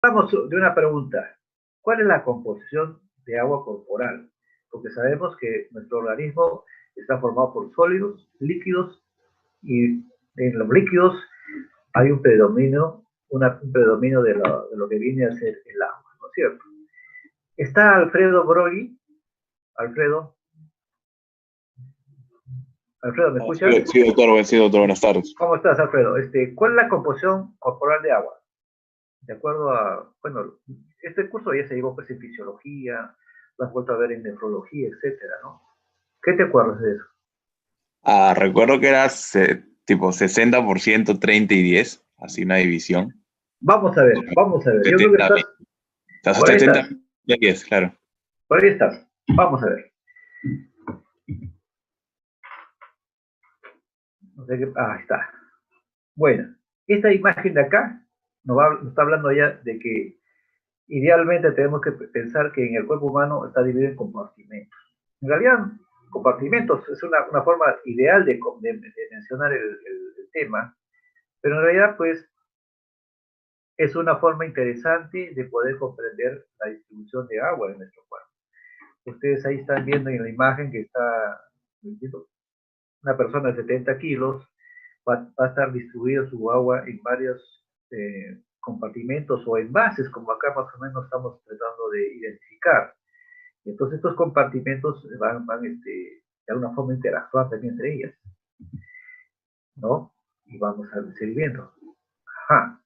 Vamos de una pregunta. ¿Cuál es la composición de agua corporal? Porque sabemos que nuestro organismo está formado por sólidos, líquidos, y en los líquidos hay un predominio, un predominio de lo que viene a ser el agua, ¿no es cierto? Está Alfredo Brogui. Alfredo, Alfredo, ¿me escuchas? Sí, doctor, buenas tardes. ¿Cómo estás, Alfredo? ¿Cuál es la composición corporal de agua? De acuerdo a, bueno, este curso ya se llevó pues en fisiología, lo has vuelto a ver en nefrología, etcétera, ¿no? ¿Qué te acuerdas de eso? Recuerdo que era tipo 60%, 30 y 10, así una división. Vamos a ver. Yo creo que 70, estás, 20. O sea, por ahí 70 estás, y 10, claro. por ahí estás. Vamos a ver. No sé qué, ahí está. Bueno, esta imagen de acá nos está hablando ya de que idealmente tenemos que pensar que en el cuerpo humano está dividido en compartimentos. En realidad, compartimentos es una forma ideal de mencionar el tema, pero en realidad, pues, es una forma interesante de poder comprender la distribución de agua en nuestro cuerpo. Ustedes ahí están viendo en la imagen que está una persona de 70 kilos, va a estar distribuido su agua en varios compartimentos o envases, como acá más o menos estamos tratando de identificar. Entonces estos compartimentos van de alguna forma a interactuar también entre ellas, ¿no? Y vamos a seguir viendo. Ajá.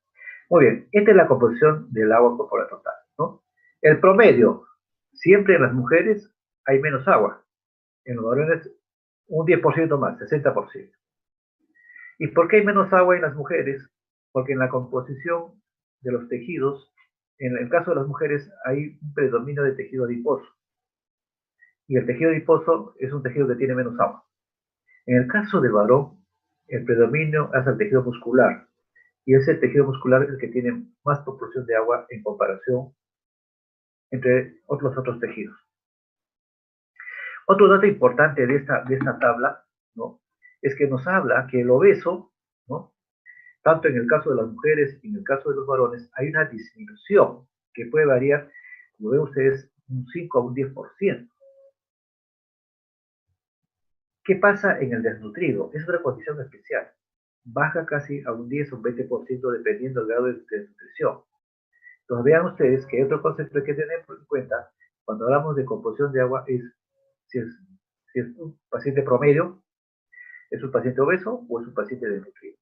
Muy bien, esta es la composición del agua corporal total, ¿no? El promedio, siempre en las mujeres hay menos agua, en los varones un 10% más, 60%. ¿Y por qué hay menos agua en las mujeres? Porque en la composición de los tejidos, en el caso de las mujeres, hay un predominio de tejido adiposo. Y el tejido adiposo es un tejido que tiene menos agua. En el caso del varón, el predominio es el tejido muscular. Y ese tejido muscular es el que tiene más proporción de agua en comparación entre otros tejidos. Otro dato importante de esta tabla, ¿no? Es que nos habla que el obeso, ¿no? Tanto en el caso de las mujeres y en el caso de los varones, hay una disminución que puede variar, como ven ustedes, un 5 a un 10%. ¿Qué pasa en el desnutrido? Es otra condición especial. Baja casi a un 10 o un 20% dependiendo del grado de desnutrición. Entonces vean ustedes que otro concepto que hay que tener en cuenta cuando hablamos de composición de agua es si es, si es un paciente promedio, es un paciente obeso o es un paciente desnutrido.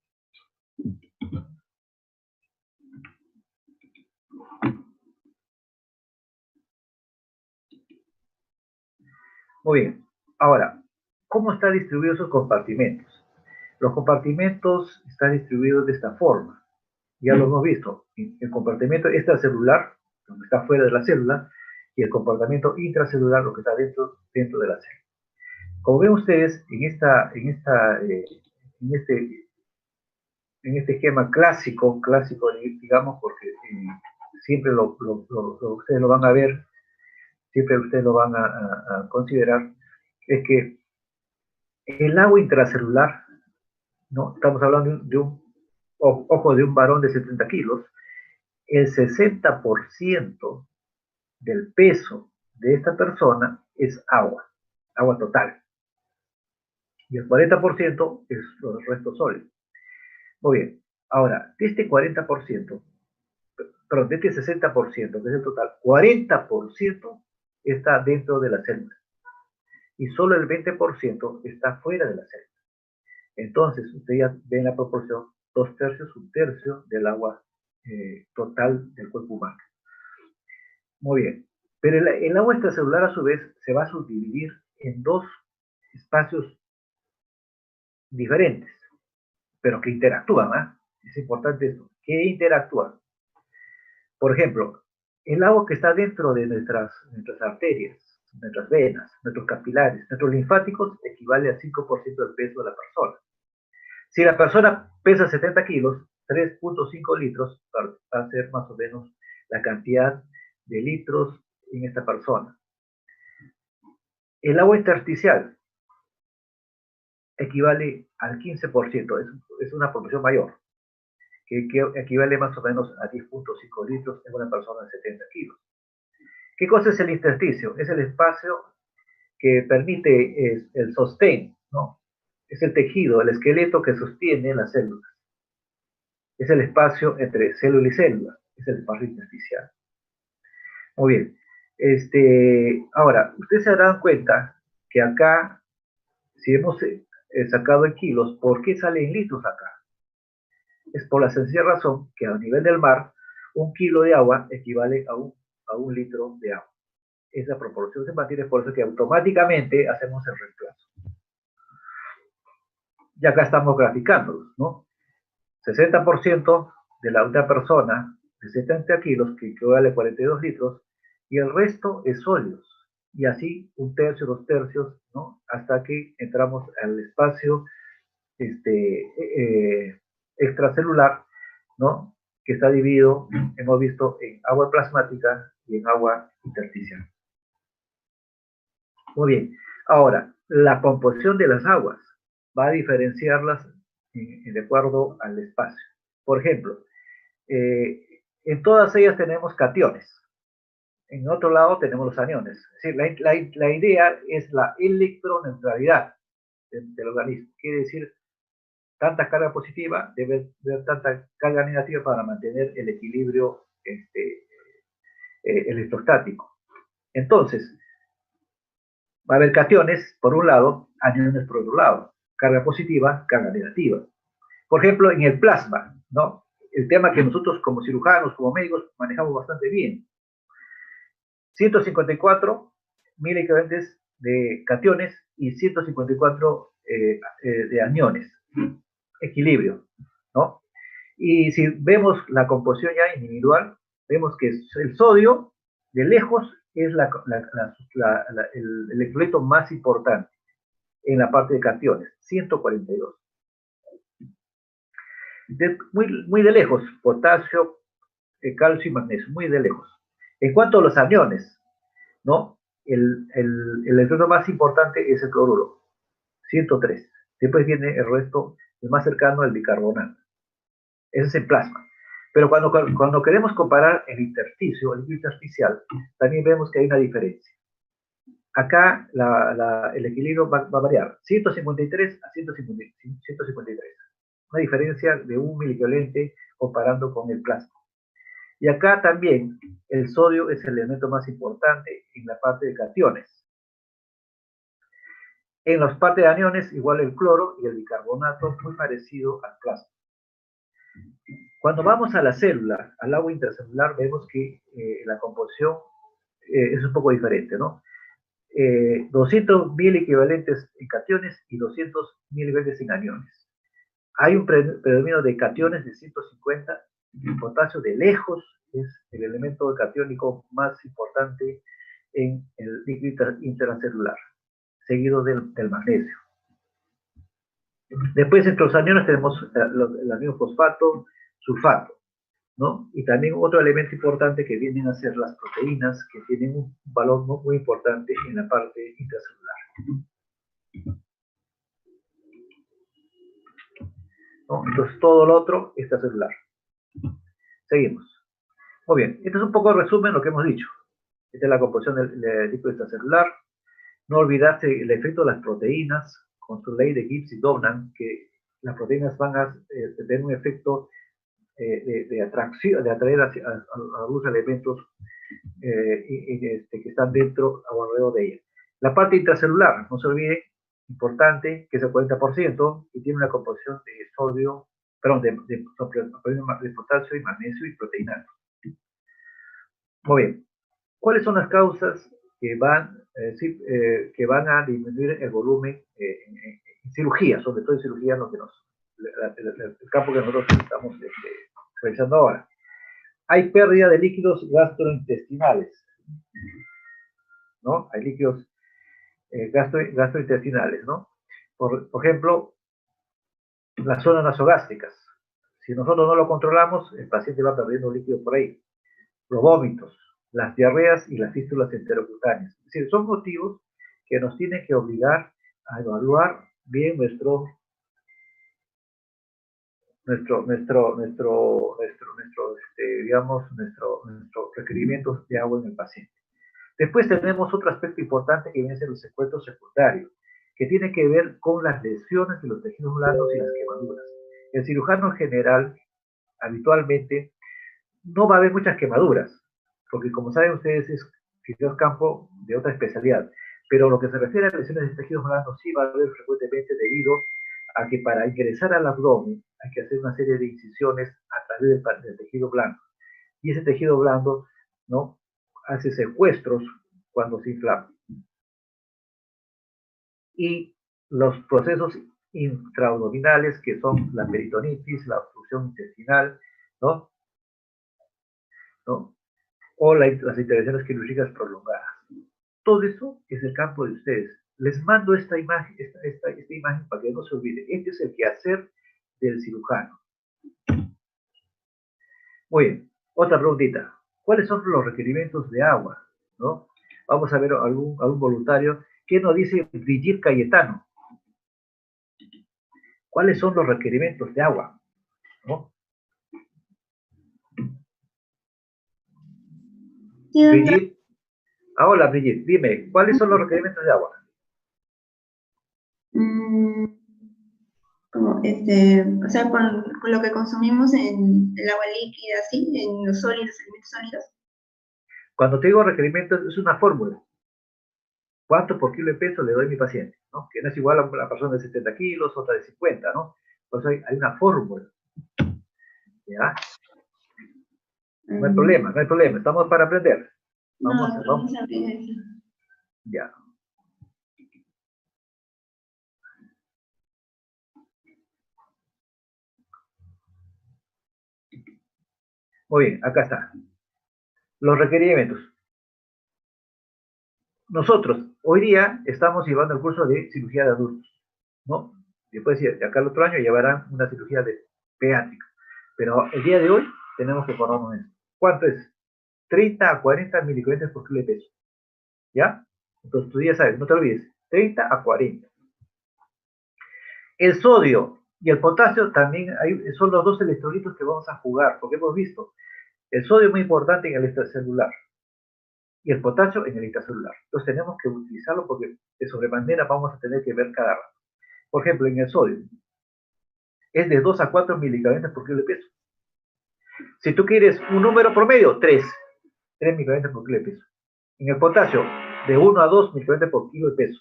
Muy bien. Ahora, ¿cómo están distribuidos esos compartimentos? Los compartimentos están distribuidos de esta forma. Ya lo hemos visto. El compartimento extracelular, lo que está fuera de la célula, y el comportamiento intracelular, lo que está dentro de la célula. Como ven ustedes, en este esquema clásico, digamos, porque siempre ustedes lo van a ver, siempre ustedes lo van a considerar, es que el agua intracelular, ¿no? Estamos hablando de un varón de 70 kilos, el 60% del peso de esta persona es agua, agua total, y el 40% es los restos sólidos. Muy bien, ahora, de este 40%, perdón, de este 60%, que es el total, 40% está dentro de la célula, y solo el 20% está fuera de la célula. Entonces, ustedes ya ven la proporción, 2/3, 1/3 del agua total del cuerpo humano. Muy bien. Pero el agua extracelular, a su vez, se va a subdividir en dos espacios diferentes, pero que interactúan. Es importante esto, que interactúan. Por ejemplo, el agua que está dentro de nuestras arterias, nuestras venas, nuestros capilares, nuestros linfáticos, equivale al 5% del peso de la persona. Si la persona pesa 70 kilos, 3.5 litros va a ser más o menos la cantidad de litros en esta persona. El agua intersticial equivale al 15%, es una proporción mayor, que equivale más o menos a 10.5 litros en una persona de 70 kilos. ¿Qué cosa es el intersticio? Es el espacio que permite el sostén, ¿no? Es el tejido, el esqueleto que sostiene las células. Es el espacio entre célula y célula, es el espacio intersticial. Muy bien. Ahora, ustedes se darán cuenta que acá, si hemos sacado en kilos, ¿por qué sale en litros acá? Es por la sencilla razón que a nivel del mar, 1 kilo de agua equivale a un litro de agua. Esa proporción se mantiene, por eso que automáticamente hacemos el reemplazo. Y acá estamos graficándolos, ¿no? 60% de una persona de 70 kilos, que equivale a 42 litros, y el resto es sólidos. Y así 1/3, 2/3, ¿no? Hasta que entramos al espacio extracelular, ¿no? Que está dividido, hemos visto, en agua plasmática y en agua intersticial. Muy bien. Ahora, la composición de las aguas va a diferenciarlas de acuerdo al espacio. Por ejemplo, en todas ellas tenemos cationes. En otro lado tenemos los aniones. Es decir, la idea es la electroneutralidad del organismo. Quiere decir, tanta carga positiva debe haber tanta carga negativa para mantener el equilibrio electrostático. Entonces, va a haber cationes por un lado, aniones por otro lado. Carga positiva, carga negativa. Por ejemplo, en el plasma, ¿no? El tema que nosotros como cirujanos, como médicos, manejamos bastante bien. 154 miliequivalentes de cationes y 154 de aniones. Equilibrio, ¿no? Y si vemos la composición ya individual, vemos que el sodio, de lejos, es el electrolito más importante en la parte de cationes, 142. Muy de lejos, potasio, calcio y magnesio, muy de lejos. En cuanto a los aniones, ¿no? El electrodo más importante es el cloruro, 103. Después viene el resto, el más cercano, el bicarbonato. Ese es el plasma. Pero cuando queremos comparar el intersticio, el líquido intersticial, también vemos que hay una diferencia. Acá el equilibrio va a variar, 153 a 153. Una diferencia de 1 miliequivalente comparando con el plasma. Y acá también el sodio es el elemento más importante en la parte de cationes. En las partes de aniones, igual el cloro y el bicarbonato, muy parecido al plasma. Cuando vamos a la célula, al agua intracelular, vemos que la composición es un poco diferente, ¿no? 200.000 equivalentes en cationes y 200.000 equivalentes en aniones. Hay un predominio de cationes de 150. El potasio de lejos es el elemento catiónico más importante en el líquido intracelular, seguido del magnesio. Después, entre los aniones tenemos el anillo fosfato, sulfato, ¿no? Y también otro elemento importante que vienen a ser las proteínas, que tienen un valor muy importante en la parte intracelular, ¿no? Entonces, todo lo otro está celular. Seguimos. Muy bien, este es un poco el resumen de lo que hemos dicho. Esta es la composición del líquido extracelular. No olvidarse el efecto de las proteínas, con su ley de Gibbs y Dobnan, que las proteínas van a tener un efecto de atracción, de atraer a algunos elementos que están dentro o alrededor de ella. La parte intracelular, no se olvide, importante, que es el 40%, y tiene una composición de sodio, perdón, de potasio y magnesio y proteínas. Muy bien. ¿Cuáles son las causas que van a disminuir el volumen en cirugía, sobre todo en cirugía, el campo que nosotros estamos realizando ahora? Hay pérdida de líquidos gastrointestinales, ¿no? Hay líquidos gastrointestinales, ¿no? Por ejemplo, las zonas nasogástricas. Si nosotros no lo controlamos, el paciente va perdiendo líquido por ahí. Los vómitos, las diarreas y las fístulas enterocutáneas. Es decir, son motivos que nos tienen que obligar a evaluar bien digamos, nuestros requerimientos de agua en el paciente. Después tenemos otro aspecto importante que viene a ser los efectos secundarios, que tiene que ver con las lesiones de los tejidos blandos y las quemaduras. El cirujano en general, habitualmente, no va a haber muchas quemaduras, porque como saben ustedes, es campo de otra especialidad. Pero lo que se refiere a lesiones de tejidos blandos sí va a haber frecuentemente debido a que para ingresar al abdomen hay que hacer una serie de incisiones a través del tejido blando. Y ese tejido blando, ¿no?, hace secuestros cuando se inflama. Y los procesos intraabdominales, que son la peritonitis, la obstrucción intestinal, ¿no? ¿No? O las intervenciones quirúrgicas prolongadas. Todo eso es el campo de ustedes. Les mando esta imagen, esta imagen para que no se olviden. Este es el quehacer del cirujano. Muy bien, otra preguntita. ¿Cuáles son los requerimientos de agua? ¿No? Vamos a ver algún voluntario. ¿Qué nos dice Brigitte Cayetano? ¿Cuáles son los requerimientos de agua? ¿No? Sí, Brigitte. Hola, Brigitte, dime, ¿cuáles son los requerimientos de agua? O sea, con lo que consumimos en el agua líquida, ¿sí? En los sólidos, alimentos sólidos. Cuando te digo requerimientos, es una fórmula. ¿Cuánto por kilo de peso le doy a mi paciente? ¿No? Que no es igual a una persona de 70 kilos, otra de 50, ¿no? Pues hay una fórmula. ¿Ya? No hay problema, no hay problema. Estamos para aprender. Vamos a ver. Ya. Muy bien, acá está. Los requerimientos. Nosotros, hoy día, estamos llevando el curso de cirugía de adultos, ¿no? Después, de acá al otro año, llevarán una cirugía de pediátrica. Pero el día de hoy, tenemos que acordarnos eso. ¿Cuánto es? 30 a 40 miligramos por kilo de peso. ¿Ya? Entonces, tú ya sabes, no te olvides. 30 a 40. El sodio y el potasio también son los dos electrolitos que vamos a jugar, porque hemos visto, el sodio es muy importante en el extracelular y el potasio en el intracelular. Entonces tenemos que utilizarlo porque de sobremanera vamos a tener que ver cada rato. Por ejemplo, en el sodio, es de 2 a 4 miligramos por kilo de peso. Si tú quieres un número promedio, 3 miligramos por kilo de peso. En el potasio, de 1 a 2 miligramos por kilo de peso.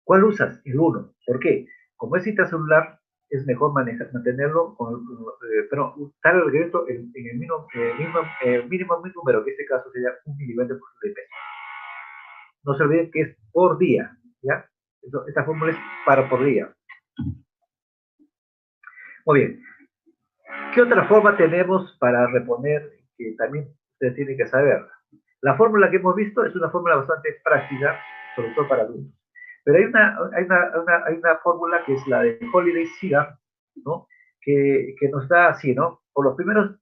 ¿Cuál usas? El 1. ¿Por qué? Como es intracelular, es mejor mantenerlo pero dar el requerimiento en el mínimo número, que en este caso sería 1 miligramo por kilo de peso. No se olviden que es por día, ¿ya? Esta fórmula es para por día. Muy bien. ¿Qué otra forma tenemos para reponer que también ustedes tienen que saber? La fórmula que hemos visto es una fórmula bastante práctica, sobre todo para adultos. Pero hay una fórmula que es la de Holiday Cigar, ¿no? Que nos da así, ¿no? Por los primeros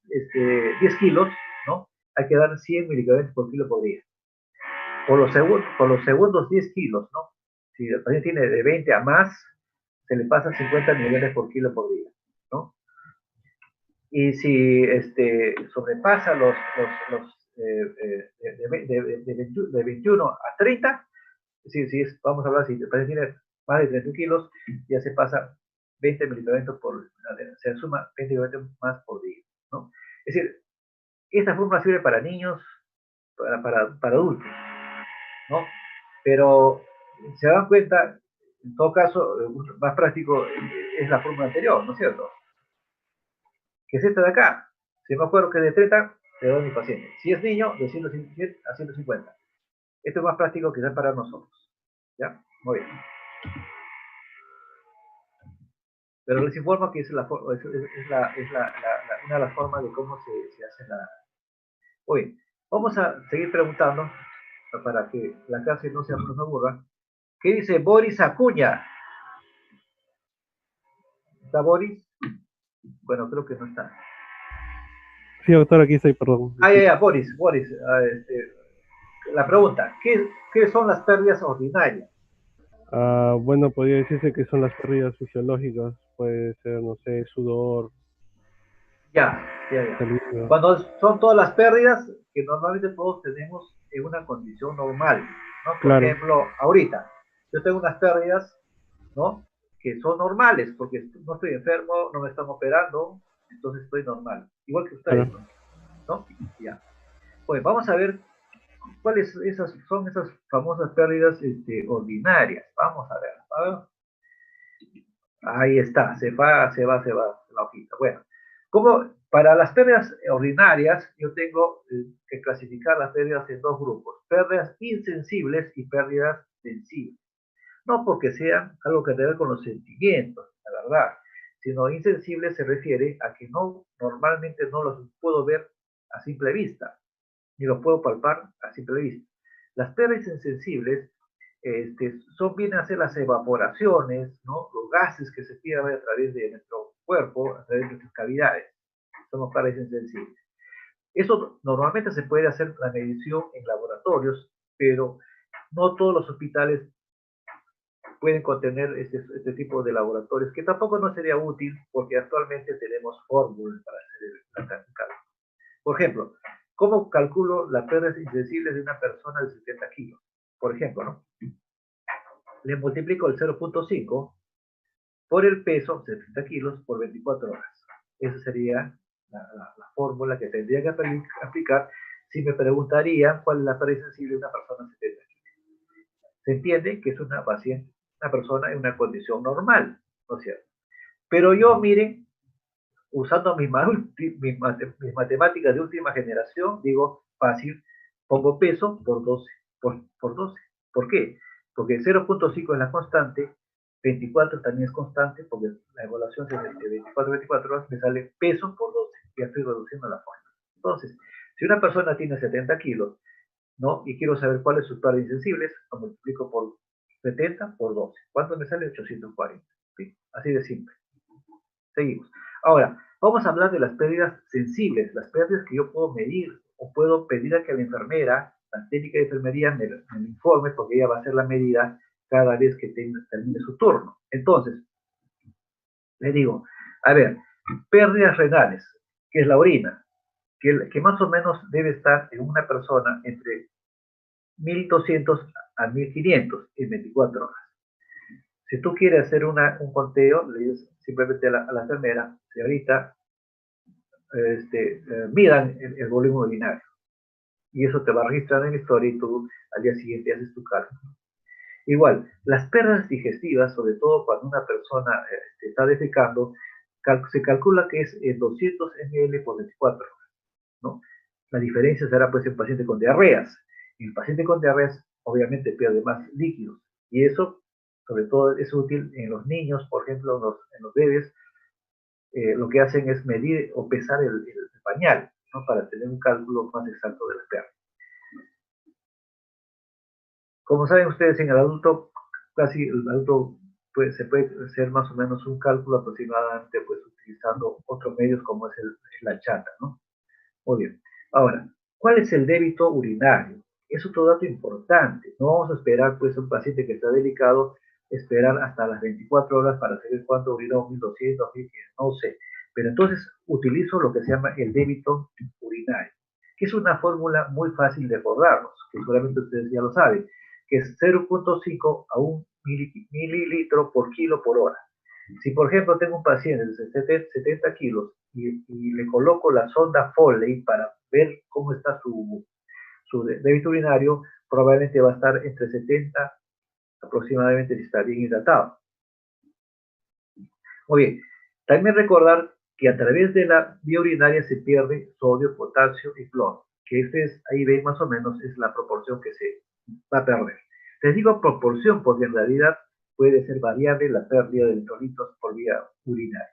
10 kilos, ¿no? Hay que dar 100 miligramos por kilo por día. Por los segundos 10 kilos, ¿no? Si el paciente tiene de 20 a más, se le pasa 50 miligramos por kilo por día, ¿no? Y si sobrepasa de 21 a 30, vamos a hablar, si el paciente tiene más de 30 kilos, ya se pasa 20 miligramos se suma 20 miligramos más por día, ¿no? Es decir, esta fórmula sirve para niños, para adultos, ¿no? Pero se dan cuenta, en todo caso, más práctico es la fórmula anterior, ¿no es cierto? Que es esta de acá. Si me acuerdo que de 30, le doy a mi paciente. Si es niño, de 150 a 150. Esto es más práctico que para nosotros. ¿Ya? Muy bien. Pero les informo que es una de las formas de cómo se hace la... Muy bien. Vamos a seguir preguntando para que la clase no se aburra. ¿Qué dice Boris Acuña? ¿Está Boris? Bueno, creo que no está. Sí, doctor, aquí estoy, perdón. Boris. La pregunta, ¿qué son las pérdidas ordinarias? Bueno, podría decirse que son las pérdidas fisiológicas. Puede ser, no sé, sudor, Ya. Saliva. Cuando son todas las pérdidas que normalmente todos tenemos en una condición normal, ¿no? Por Claro. ejemplo, ahorita, yo tengo unas pérdidas, ¿no? Que son normales, porque no estoy enfermo, no me están operando, entonces estoy normal. Igual que ustedes, Claro. ¿no? Ya. Pues vamos a ver cuáles son esas famosas pérdidas ordinarias. Vamos a ver. Ahí está, se va la hojita. Bueno, como para las pérdidas ordinarias, yo tengo que clasificar las pérdidas en dos grupos: pérdidas insensibles y pérdidas sensibles. No porque sean algo que tenga que ver con los sentimientos, la verdad, sino insensibles se refiere a que normalmente no los puedo ver a simple vista, ni los puedo palpar a simple vista. Las pérdidas insensibles vienen a ser las evaporaciones, ¿no? Los gases que se pierden a través de nuestro cuerpo, a través de nuestras cavidades. Son pérdidas insensibles. Eso normalmente se puede hacer la medición en laboratorios, pero no todos los hospitales pueden contener este tipo de laboratorios, que tampoco no sería útil porque actualmente tenemos fórmulas para hacer el cálculo. Por ejemplo, ¿cómo calculo las pérdidas insensibles de una persona de 70 kilos? Por ejemplo, ¿no? Le multiplico el 0.5 por el peso, 70 kilos, por 24 horas. Esa sería la fórmula que tendría que aplicar si me preguntarían cuál es la pérdida sensible de una persona de 70 kilos. Se entiende que es una paciente, una persona en una condición normal, ¿no es cierto? Pero yo, miren, usando mis matemáticas de última generación, digo, fácil, pongo peso por 12. Por 12. ¿Por qué? Porque 0.5 es la constante, 24 también es constante, porque la evaluación de 24 horas me sale peso por 12. Ya estoy reduciendo la forma. Entonces, si una persona tiene 70 kilos, ¿no? Y quiero saber cuáles son sus pérdidas insensibles, lo multiplico por 70 por 12. ¿Cuánto me sale? 840. ¿Sí? Así de simple. Seguimos. Ahora, vamos a hablar de las pérdidas sensibles, las pérdidas que yo puedo medir o puedo pedir a que la enfermera, la técnica de enfermería, me informe, porque ella va a hacer la medida cada vez que termine su turno. Entonces, le digo, a ver, pérdidas renales, que es la orina, que más o menos debe estar en una persona entre 1200 a 1500 en 24 horas. Si tú quieres hacer un conteo, le dices simplemente a la enfermera, señorita, midan el volumen urinario. Y eso te va a registrar en la historia y tú al día siguiente haces tu cálculo. Igual, las pérdidas digestivas, sobre todo cuando una persona está defecando, se calcula que es 200 ml por 24 horas, ¿no? La diferencia será pues en paciente con diarreas. El paciente con diarreas obviamente pierde más líquidos y eso sobre todo es útil en los niños, por ejemplo en los bebés, lo que hacen es medir o pesar el pañal, ¿no? Para tener un cálculo más exacto de las pérdidas. Como saben ustedes, en el adulto, casi el adulto se puede hacer más o menos un cálculo aproximadamente pues utilizando otros medios como es la chata, ¿no? Muy bien. Ahora, ¿cuál es el débito urinario? Es otro dato importante. No vamos a esperar, pues, a un paciente que está delicado, esperar hasta las 24 horas para saber cuánto urinó, 1200, 1500, no sé. Pero entonces utilizo lo que se llama el débito urinario, que es una fórmula muy fácil de acordarnos, que seguramente ustedes ya lo saben, que es 0.5 a 1 mililitro por kilo por hora. Si, por ejemplo, tengo un paciente de 70 kilos y le coloco la sonda Foley para ver cómo está su débito urinario, probablemente va a estar entre 70 aproximadamente si está bien hidratado. Muy bien. También recordar que a través de la vía urinaria se pierde sodio, potasio y cloro, que ahí ven más o menos es la proporción que se va a perder. Les digo proporción porque en realidad puede ser variable la pérdida de electrolitos por vía urinaria.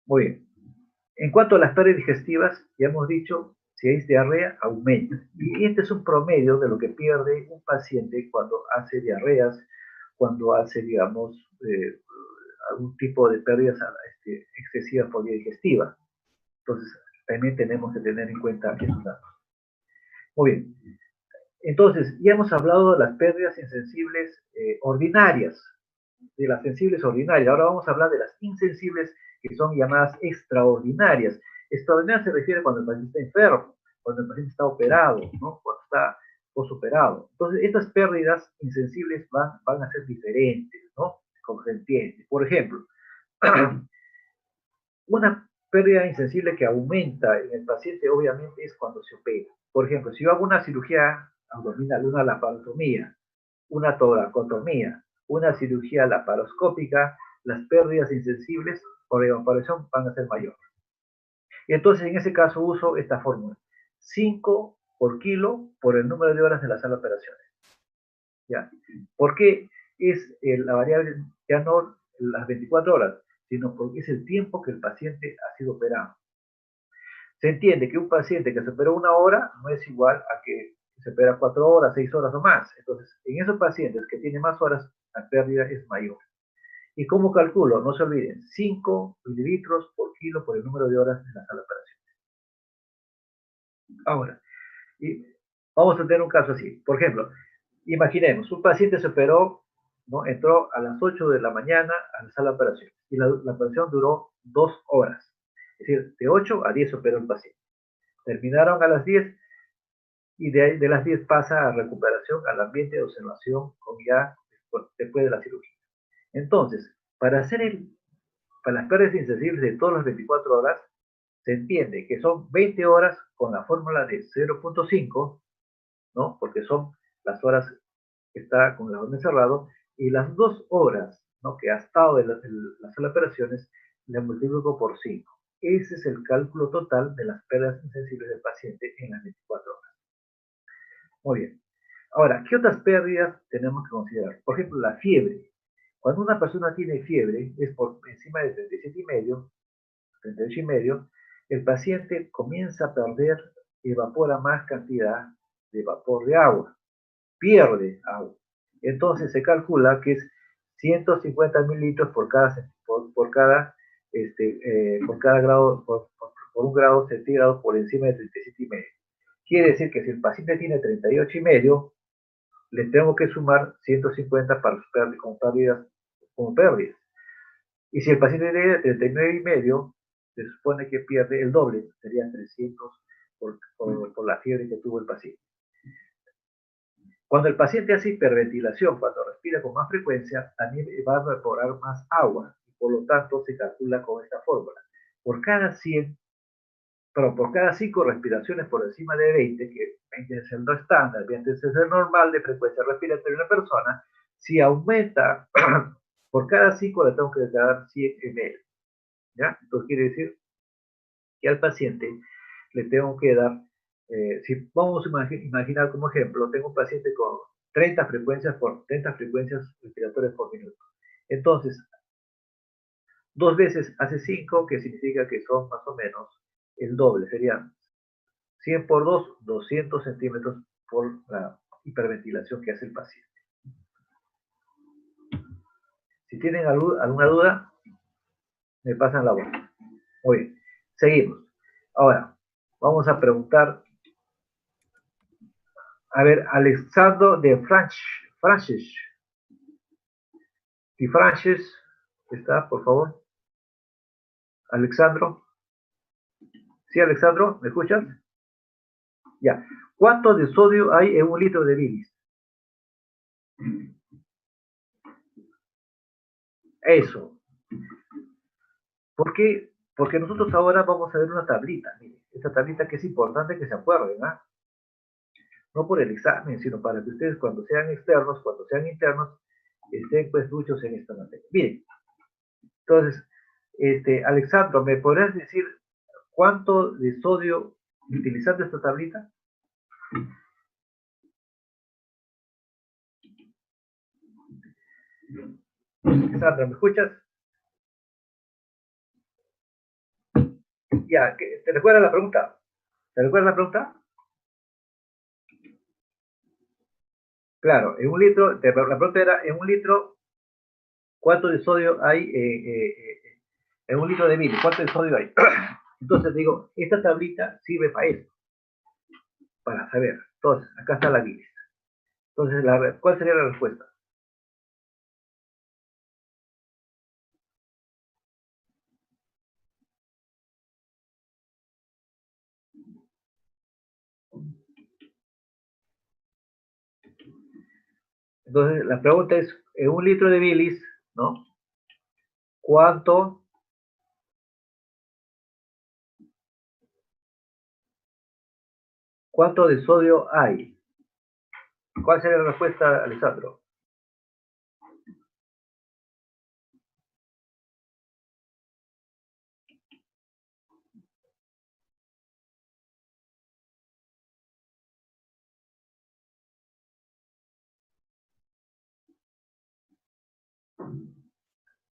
Muy bien. En cuanto a las pérdidas digestivas, ya hemos dicho, si hay diarrea, aumenta. Y este es un promedio de lo que pierde un paciente cuando hace diarreas, cuando hace, digamos, algún tipo de pérdidas excesivas por vía digestiva. Entonces, también tenemos que tener en cuenta esos datos. Muy bien. Entonces, ya hemos hablado de las pérdidas insensibles ordinarias. de las sensibles ordinarias. Ahora vamos a hablar de las insensibles, que son llamadas extraordinarias. Extraordinaria se refiere cuando el paciente está enfermo, cuando el paciente está operado, ¿no? Cuando está posoperado. Entonces, estas pérdidas insensibles van a ser diferentes, ¿no? Como se entiende. Por ejemplo, una pérdida insensible que aumenta en el paciente, obviamente, es cuando se opera. Por ejemplo, si yo hago una cirugía abdominal, una laparotomía, una toracotomía, una cirugía laparoscópica, las pérdidas insensibles por evaporación van a ser mayores. Y entonces, en ese caso, uso esta fórmula. 5 por kilo por el número de horas de la sala de operaciones. ¿Ya? ¿Por qué es la variable ya no las 24 horas, sino porque es el tiempo que el paciente ha sido operado? Se entiende que un paciente que se operó 1 hora no es igual a que se opera 4 horas, 6 horas o más. Entonces, en esos pacientes que tienen más horas, la pérdida es mayor. ¿Y cómo calculo? No se olviden, 5 mililitros por kilo por el número de horas en la sala de operaciones. Ahora, vamos a tener un caso así. Por ejemplo, imaginemos, un paciente se operó, ¿no? Entró a las 8 de la mañana a la sala de operaciones y la operación duró 2 horas. Es decir, de 8 a 10 operó el paciente. Terminaron a las 10 y de las 10 pasa a recuperación al ambiente de observación con ya después de la cirugía. Entonces, para las pérdidas insensibles de todas las 24 horas, se entiende que son 20 horas con la fórmula de 0.5, ¿no? Porque son las horas que está con el abdomen cerrado, y las 2 horas, ¿no? Que ha estado en la sala de operaciones, le multiplico por 5. Ese es el cálculo total de las pérdidas insensibles del paciente en las 24 horas. Muy bien. Ahora, ¿qué otras pérdidas tenemos que considerar? Por ejemplo, la fiebre. Cuando una persona tiene fiebre, es por encima de 37,5, 38,5, el paciente comienza a perder, evapora más cantidad de vapor de agua, pierde agua. Entonces se calcula que es 150 mililitros por cada grado, por un grado centígrado por encima de 37,5. Quiere decir que si el paciente tiene 38,5, le tengo que sumar 150 para como pérdidas. Y si el paciente tiene 39,5, se supone que pierde el doble, serían 300 por la fiebre que tuvo el paciente. Cuando el paciente hace hiperventilación, cuando respira con más frecuencia, también va a evaporar más agua, y por lo tanto se calcula con esta fórmula. Por cada 5 respiraciones por encima de 20, que 20 es el estándar, 20 es el normal de frecuencia respiratoria de una persona, si aumenta, por cada 5 le tengo que dar 100 ml. ¿Ya? Entonces quiere decir que al paciente le tengo que dar, si vamos a imaginar como ejemplo, tengo un paciente con 30 frecuencias respiratorias por minuto. Entonces, 2 veces hace 5, que significa que son más o menos el doble, serían 100 por 2, 200 centímetros por la hiperventilación que hace el paciente. Si tienen alguna duda, me pasan la voz. Muy bien, seguimos. Ahora, vamos a preguntar, a ver, Alexandro de Francis. Si Francis está, por favor. Alexandro. ¿Sí, Alexandro? ¿Me escuchas? Ya. ¿Cuánto de sodio hay en 1 litro de bilis? Eso. ¿Por qué? Porque nosotros ahora vamos a ver una tablita. Mire, esta tablita que es importante que se acuerden, ¿ah? No por el examen, sino para que ustedes cuando sean externos, cuando sean internos, estén pues duchos en esta materia. Miren, entonces, Alexandro, ¿me podrías decir cuánto de sodio utilizando esta tablita? Alexandra, ¿me escuchas? Ya, ¿te recuerdas la pregunta? ¿Te recuerdas la pregunta? Claro, en 1 litro, la pregunta era, en 1 litro, ¿cuánto de sodio hay en 1 litro de vino? ¿Cuánto de sodio hay? Entonces digo, esta tablita sirve para eso, para saber. Entonces, acá está la bilis. Entonces, ¿cuál sería la respuesta? Entonces, la pregunta es, en un litro de bilis, ¿no? ¿Cuánto de sodio hay? ¿Cuál sería la respuesta, Alessandro?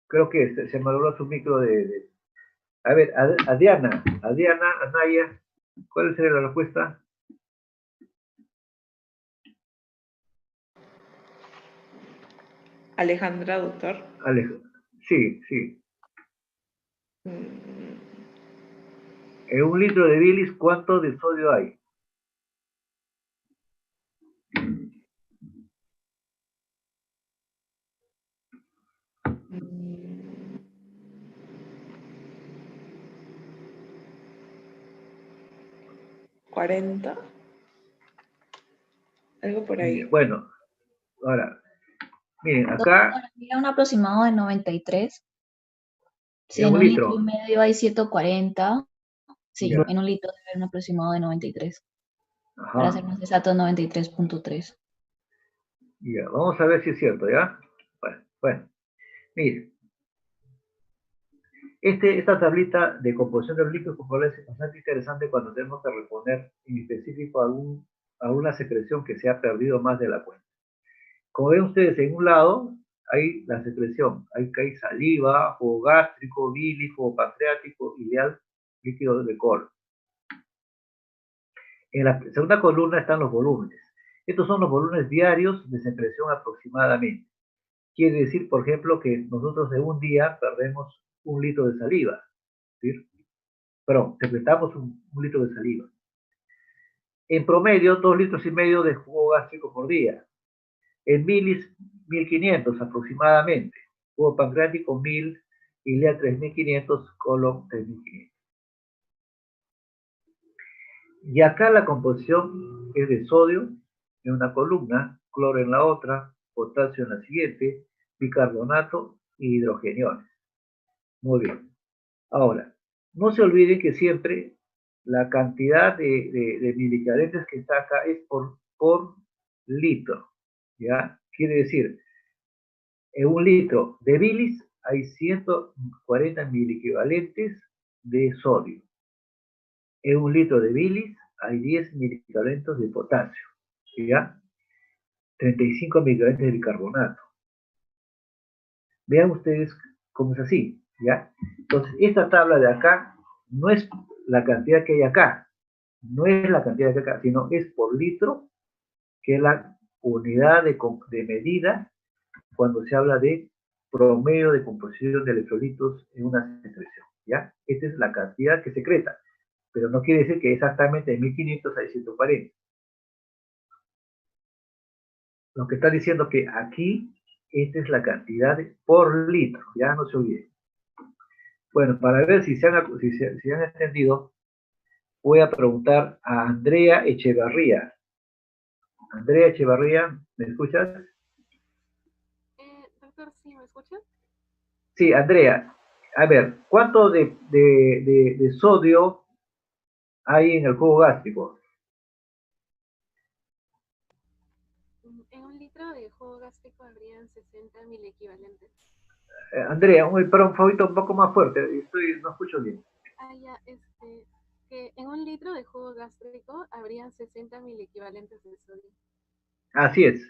Creo que se malogró su micro de... A ver, a Diana, Anaya, ¿cuál sería la respuesta? Alejandra, doctor. Sí, sí. Mm, En un litro de bilis, ¿cuánto de sodio hay? mm, 40, algo por ahí. Bueno, ahora, miren, acá Era un aproximado de 93. Si en en un un litro litro. y medio hay 140, sí, Ya, en un litro debe haber un aproximado de 93. Para ajá, ser más exacto, 93.3. ya, vamos a ver si es cierto, ¿ya? Bueno, miren, esta tablita de composición de los líquidos corporales es bastante interesante cuando tenemos que reponer en específico alguna secreción que se ha perdido más de la cuenta. Como ven ustedes, en un lado hay la secreción, hay saliva, jugo gástrico, bilis, jugo pancreático, ileal, líquido de colon. En la segunda columna están los volúmenes. Estos son los volúmenes diarios de secreción aproximadamente. Quiere decir, por ejemplo, que nosotros en un día perdemos 1 litro de saliva. ¿Sí? Perdón, secretamos 1 litro de saliva. En promedio, 2,5 litros de jugo gástrico por día. En bilis, 1.500 aproximadamente. Jugo pancreático, 1.000. Ileal, 3.500. Colon, 3.500. Y acá la composición es de sodio en una columna, cloro en la otra, potasio en la siguiente, bicarbonato y hidrogeniones. Muy bien. Ahora, no se olviden que siempre la cantidad de milicaretes que está acá es por litro. ¿Ya? Quiere decir, en 1 litro de bilis hay 140 miliequivalentes de sodio. En 1 litro de bilis hay 10 milicalentos de potasio, ¿ya? 35 milicalentos de bicarbonato. Vean ustedes cómo es así, ¿ya? Entonces, esta tabla de acá no es la cantidad que hay acá, no es la cantidad que hay acá, sino es por litro, que es la unidad de medida cuando se habla de promedio de composición de electrolitos en una secreción, ¿ya? Esta es la cantidad que secreta, pero no quiere decir que exactamente de 1500 a 140. Lo que está diciendo que aquí, esta es la cantidad por litro, ya no se olviden. Bueno, para ver si se han entendido, voy a preguntar a Andrea Echevarría. Andrea Echevarría, ¿me escuchas? Doctor, ¿sí me escucha? Sí, Andrea. A ver, ¿cuánto de sodio hay en el jugo gástrico? En 1 litro de jugo gástrico habrían 60 miliequivalentes. Andrea, pero un favorito un poco más fuerte, no escucho bien. Ya, que en 1 litro de jugo gástrico habrían 60 miliequivalentes de sodio. Así es,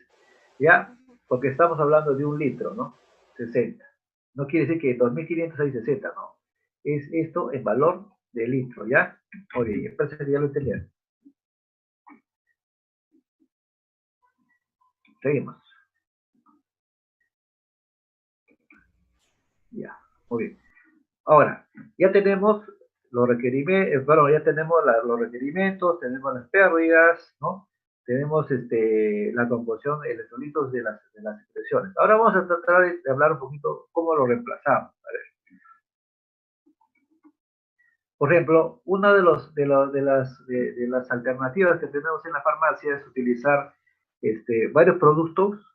¿ya? Porque estamos hablando de 1 litro, ¿no? 60. No quiere decir que 2.500 hay 60, no. Es esto en valor de litro, ¿ya? Oye, espero que ya lo entendieron. Seguimos. Ya, muy bien. Ahora, ya tenemos los requerimientos, ya tenemos los requerimientos, tenemos las pérdidas, ¿no? Tenemos la composición de electrolitos de las secreciones. Ahora vamos a tratar de hablar un poquito cómo lo reemplazamos. A ver. Por ejemplo, una de las alternativas que tenemos en la farmacia es utilizar varios productos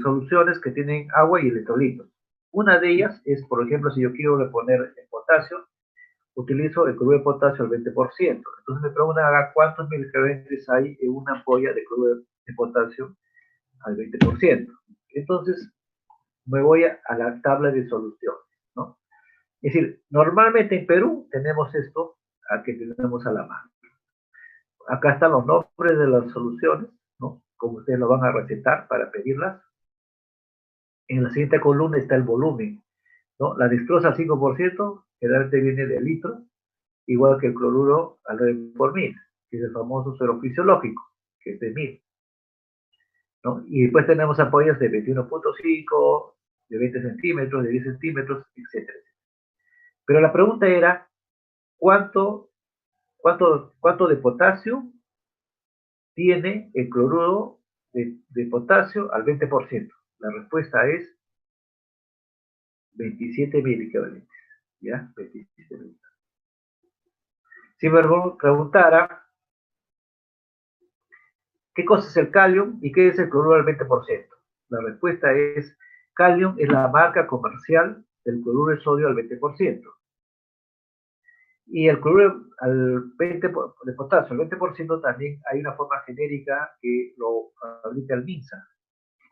soluciones que tienen agua y electrolitos. Una de ellas es, por ejemplo, si yo quiero reponer el potasio, utilizo el cloruro de potasio al 20%. Entonces me preguntan acá cuántos miligramos hay en una ampolla de cloruro de potasio al 20%. Entonces me voy a la tabla de soluciones, ¿no? Es decir, normalmente en Perú tenemos esto que tenemos a la mano. Acá están los nombres de las soluciones, ¿no? Como ustedes lo van a recetar para pedirlas. En la siguiente columna está el volumen, ¿no? La dextrosa 5% generalmente viene de litro, igual que el cloruro al 9 por mil, que es el famoso suero fisiológico, que es de 1000, ¿no? Y después tenemos ampollas de 21.5, de 20 centímetros, de 10 centímetros, etc. Pero la pregunta era, ¿cuánto de potasio tiene el cloruro de potasio al 20%? La respuesta es 27 miliequivalentes, ¿ya? 27 miliequivalentes. Si me preguntara, ¿qué cosa es el calium y qué es el cloruro al 20%? La respuesta es, calium es la marca comercial del cloruro de sodio al 20%. Y el cloruro de potasio al 20% también hay una forma genérica que lo fabrica el MINSA,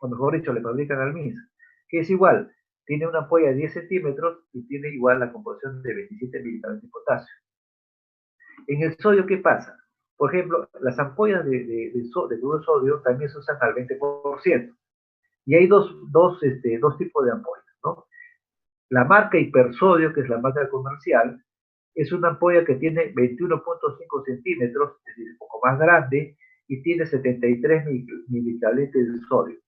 o mejor dicho, le fabrican al MINSA, que es igual, tiene una ampolla de 10 centímetros y tiene igual la composición de 27 miligramos de potasio. En el sodio, ¿qué pasa? Por ejemplo, las ampollas de cloruro de sodio también se usan al 20%. Y hay dos tipos de ampollas, ¿no? La marca hipersodio, que es la marca comercial, es una ampolla que tiene 21.5 centímetros, es decir, un poco más grande, y tiene 73 miligramos de sodio.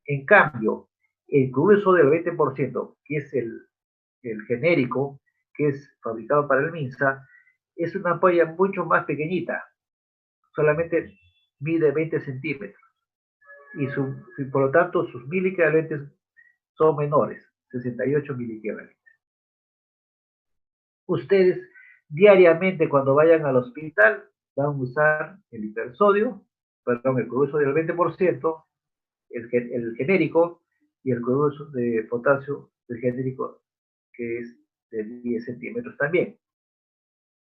En cambio, el cloruro de sodio al 20%, que es el genérico, que es fabricado para el MINSA, es una ampolla mucho más pequeñita, solamente mide 20 centímetros, y por lo tanto sus miliequivalentes son menores, 68 miliequivalentes. Ustedes diariamente cuando vayan al hospital van a usar el hipersodio, perdón, el cloruro de sodio al 20%, el genérico, y el cloruro de potasio, el genérico, que es de 10 centímetros también.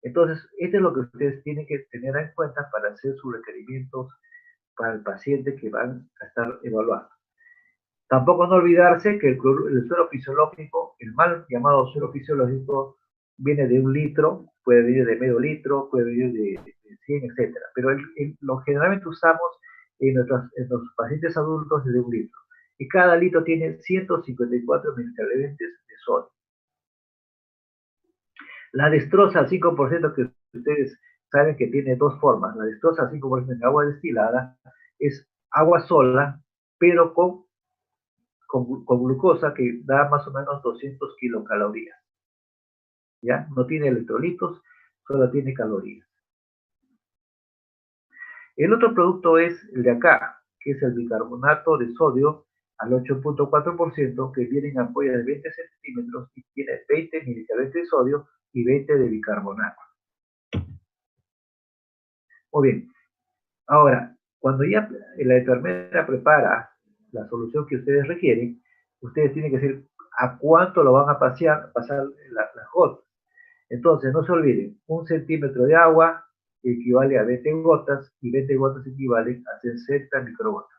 Entonces, esto es lo que ustedes tienen que tener en cuenta para hacer sus requerimientos para el paciente que van a estar evaluando. Tampoco no olvidarse que el suero fisiológico, el mal llamado suero fisiológico, viene de 1 litro, puede venir de medio litro, puede venir de 100, etc. Pero lo generalmente usamos en los pacientes adultos de 1 litro. Y cada litro tiene 154 miligramos de sodio. La dextrosa 5%, que ustedes saben que tiene dos formas. La dextrosa 5% en agua destilada es agua sola, pero con glucosa, que da más o menos 200 kilocalorías. ¿Ya? No tiene electrolitos, solo tiene calorías. El otro producto es el de acá, que es el bicarbonato de sodio al 8.4%, que viene en ampollas de 20 centímetros y tiene 20 miligramos de sodio y 20 de bicarbonato. Muy bien. Ahora, cuando ya la enfermera prepara la solución que ustedes requieren, ustedes tienen que decir a cuánto lo van a pasar las gotas. Entonces, no se olviden, 1 centímetro de agua equivale a 20 gotas y 20 gotas equivalen a 60 microgotas.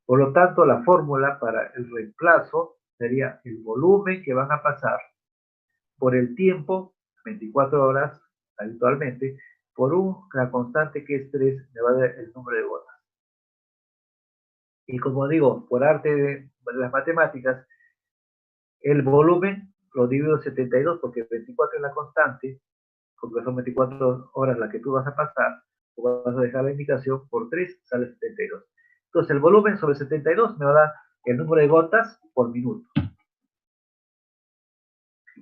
Por lo tanto, la fórmula para el reemplazo sería el volumen que van a pasar por el tiempo, 24 horas habitualmente, por una constante que es 3, me va a dar el número de gotas. Y como digo, por arte de las matemáticas, el volumen lo divido en 72 porque 24 es la constante, porque son 24 horas las que tú vas a pasar, o vas a dejar la indicación, por 3 sale 72. Entonces el volumen sobre 72 me va a dar el número de gotas por minuto.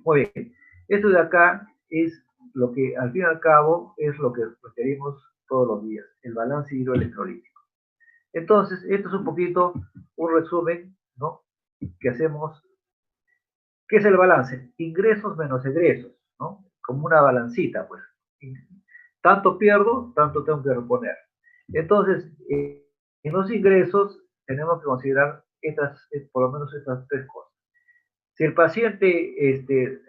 Muy bien, esto de acá es lo que al fin y al cabo es lo que requerimos todos los días, el balance hidroelectrolítico. Entonces, esto es un poquito un resumen, ¿no?, que hacemos. ¿Qué es el balance? Ingresos menos egresos, ¿no? Como una balancita, pues. Tanto pierdo, tanto tengo que reponer. Entonces, en los ingresos tenemos que considerar por lo menos estas tres cosas. Si el paciente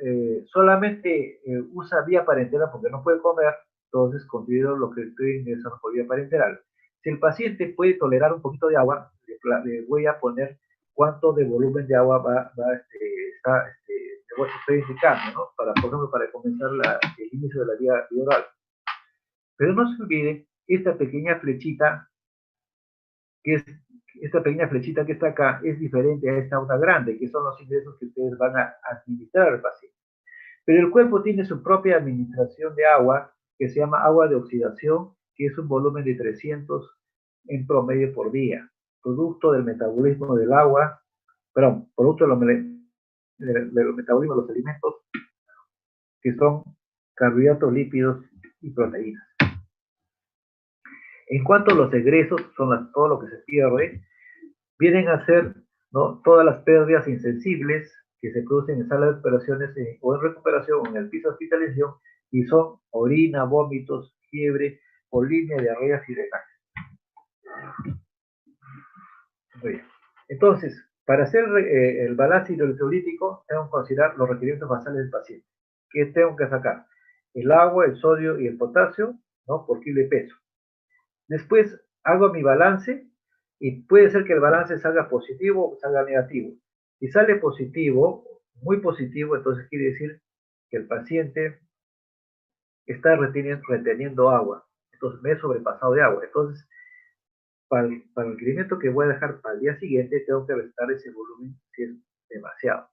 solamente usa vía parenteral porque no puede comer, entonces considero lo que estoy ingresando por vía parenteral. Si el paciente puede tolerar un poquito de agua, le voy a poner cuánto de volumen de agua estoy indicando, ¿no? Por ejemplo, para comenzar el inicio de la vía oral. Pero no se olvide esta pequeña flechita esta pequeña flechita que está acá es diferente a esta otra grande, que son los ingresos que ustedes van a administrar al paciente. Pero el cuerpo tiene su propia administración de agua, que se llama agua de oxidación, que es un volumen de 300 en promedio por día, producto del metabolismo del agua, producto del metabolismo de los alimentos, que son carbohidratos, lípidos y proteínas. En cuanto a los egresos, todo lo que se pierde, vienen a ser, ¿no?, todas las pérdidas insensibles que se producen en sala de operaciones o en recuperación o en el piso de hospitalización, y son orina, vómitos, fiebre, polinemia, diarreas y drenaje. Bien. Entonces, para hacer el balance hidroelectrolítico, tengo que considerar los requerimientos basales del paciente. ¿Qué tengo que sacar? El agua, el sodio y el potasio, ¿no?, por kilo de peso. Después hago mi balance y puede ser que el balance salga positivo o salga negativo. Si sale positivo, muy positivo, entonces quiere decir que el paciente está reteniendo agua. Entonces me he sobrepasado de agua. Entonces, para el requerimiento que voy a dejar para el día siguiente, tengo que restar ese volumen si es demasiado.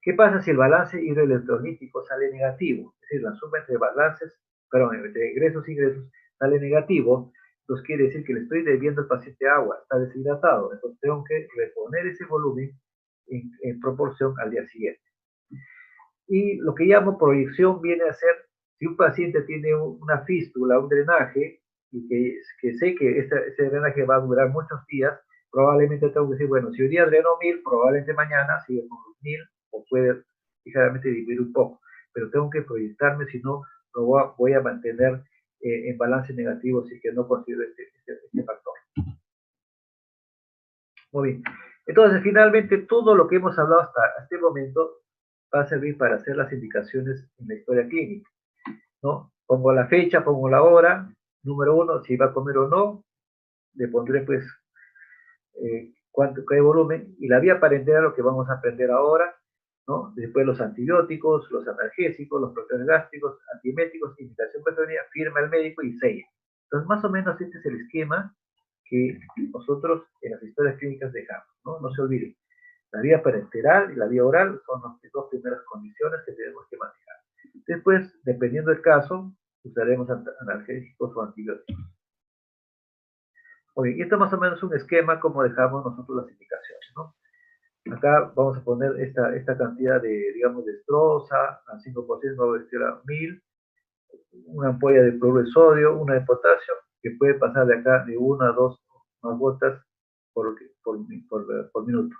¿Qué pasa si el balance hidroelectrolítico sale negativo? Es decir, la suma entre ingresos e ingresos sale negativo. Entonces quiere decir que le estoy debiendo al paciente agua, está deshidratado, entonces tengo que reponer ese volumen en proporción al día siguiente. Y lo que llamo proyección viene a ser, si un paciente tiene una fístula, un drenaje, y que sé que ese drenaje va a durar muchos días, probablemente tengo que decir, bueno, si hoy día dreno 1000, probablemente mañana sigue con los 1000, o puede ligeramente disminuir un poco, pero tengo que proyectarme, si no, voy a mantener en balance negativo, si que no considero este factor. Muy bien. Entonces, finalmente, todo lo que hemos hablado hasta este momento va a servir para hacer las indicaciones en la historia clínica, ¿no? Pongo la fecha, pongo la hora, número 1, si va a comer o no, le pondré, pues, qué volumen, y la vía parenteral, lo que vamos a aprender ahora, ¿no? Después los antibióticos, los analgésicos, los protectores gástricos, antieméticos, indicación veterinaria, firma el médico y sella. Entonces, más o menos este es el esquema que nosotros en las historias clínicas dejamos, ¿no? No se olviden, la vía parenteral y la vía oral son las dos primeras condiciones que tenemos que manejar. Después, dependiendo del caso, usaremos analgésicos o antibióticos. Muy bien, y esto más o menos es un esquema como dejamos nosotros las indicaciones, ¿no? Acá vamos a poner esta cantidad de, digamos, de estroza, al 5% va a vestir a 1000, una ampolla de cloruro de sodio, una de potasio, que puede pasar de acá de 1 a 2 más gotas por minuto.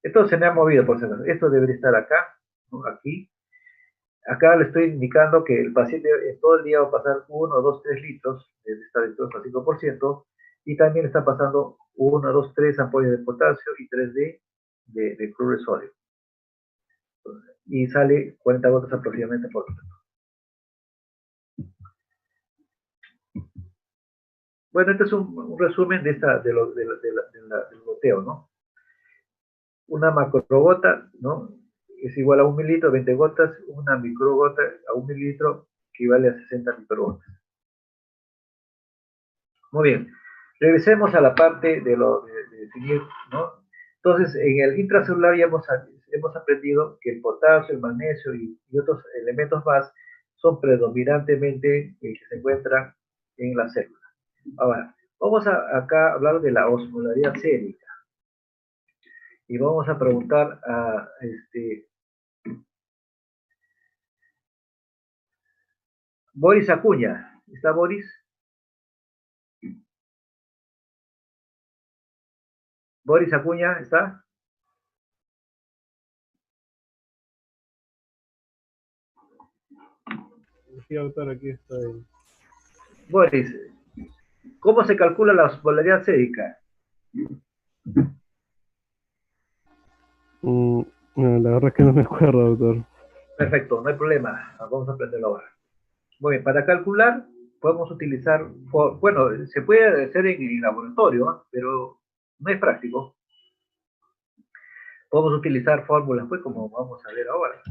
Esto se me ha movido, por si acaso. Esto debería estar acá, ¿no? Aquí. Acá le estoy indicando que el paciente todo el día va a pasar 1, 2, 3 litros de esta estroza al 5%, y también está pasando 1, 2, 3 ampollas de potasio y 3 de cloruro de sodio. Y sale 40 gotas aproximadamente por minuto. Bueno, este es un resumen del goteo, ¿no? Una macrogota, ¿no?, es igual a 1 mililitro, 20 gotas. Una microgota a 1 mililitro equivale a 60 microgotas. Muy bien. Regresemos a la parte de definir, ¿no? Entonces, en el intracelular ya hemos aprendido que el potasio, el magnesio y otros elementos más son predominantemente que se encuentran en la célula. Ahora, vamos acá a hablar de la osmolaridad sérica. Y vamos a preguntar a Boris Acuña. ¿Está Boris? Boris Acuña, ¿está? Sí, doctor, aquí estoy. Boris, ¿cómo se calcula la osmolaridad sérica? Mm, no, la verdad es que no me acuerdo, doctor. Perfecto, no hay problema. Vamos a aprenderlo ahora. Muy bien, para calcular podemos utilizar, bueno, se puede hacer en el laboratorio, ¿ah? Pero no es práctico. Podemos utilizar fórmulas, pues, como vamos a ver ahora.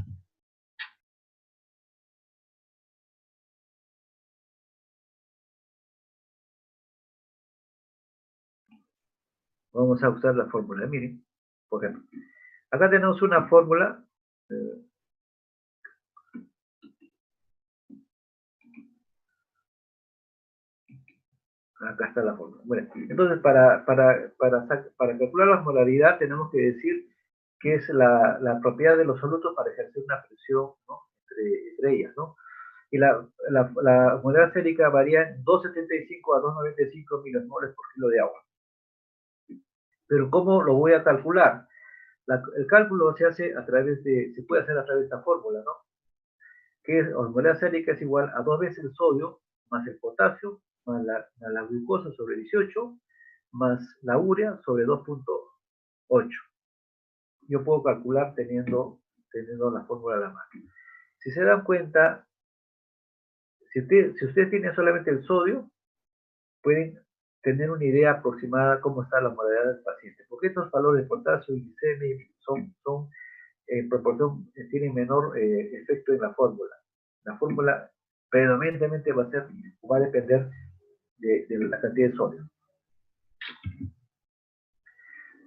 Vamos a usar la fórmula, miren, por ejemplo. Acá tenemos una fórmula. Acá está la fórmula. Bueno, entonces para calcular la molaridad tenemos que decir qué es la propiedad de los solutos para ejercer una presión, ¿no? entre ellas, ¿no? Y la molaridad sérica varía en 2,75 a 2,95 milimoles por kilo de agua. Pero ¿cómo lo voy a calcular? El cálculo se hace se puede hacer a través de esta fórmula, ¿no? Que es, la molaridad sérica es igual a 2 veces el sodio más el potasio más la glucosa sobre 18 más la urea sobre 2,8. Yo puedo calcular teniendo la fórmula a la mano. Si se dan cuenta, si ustedes tienen solamente el sodio, pueden tener una idea aproximada de cómo está la molaridad del paciente. Porque estos valores de potasio y glicemia son en proporción, tienen menor efecto en la fórmula. La fórmula predominantemente va a depender de la cantidad de sodio.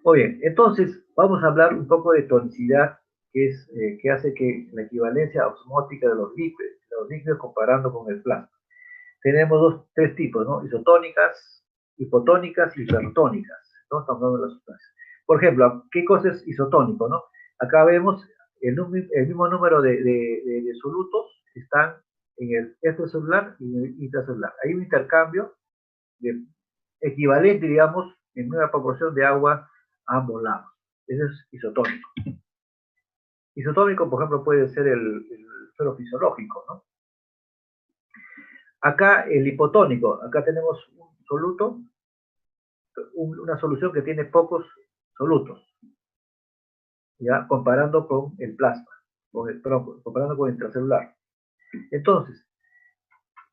Muy bien, entonces vamos a hablar un poco de tonicidad, que hace que la equivalencia osmótica de los líquidos comparando con el plasma. Tenemos tres tipos, ¿no? Isotónicas, hipotónicas y hipertónicas, ¿no? Estamos hablando de las sustancias. Por ejemplo, ¿qué cosa es isotónico, no? Acá vemos el mismo número de solutos que están en el extracelular y en el intracelular. Hay un intercambio equivalente, digamos, en una proporción de agua a ambos lados. Eso es isotónico. Isotónico, por ejemplo, puede ser el suelo fisiológico, ¿no? Acá el hipotónico, acá tenemos un soluto, una solución que tiene pocos solutos, ya comparando con el plasma, comparando con el intracelular. Entonces,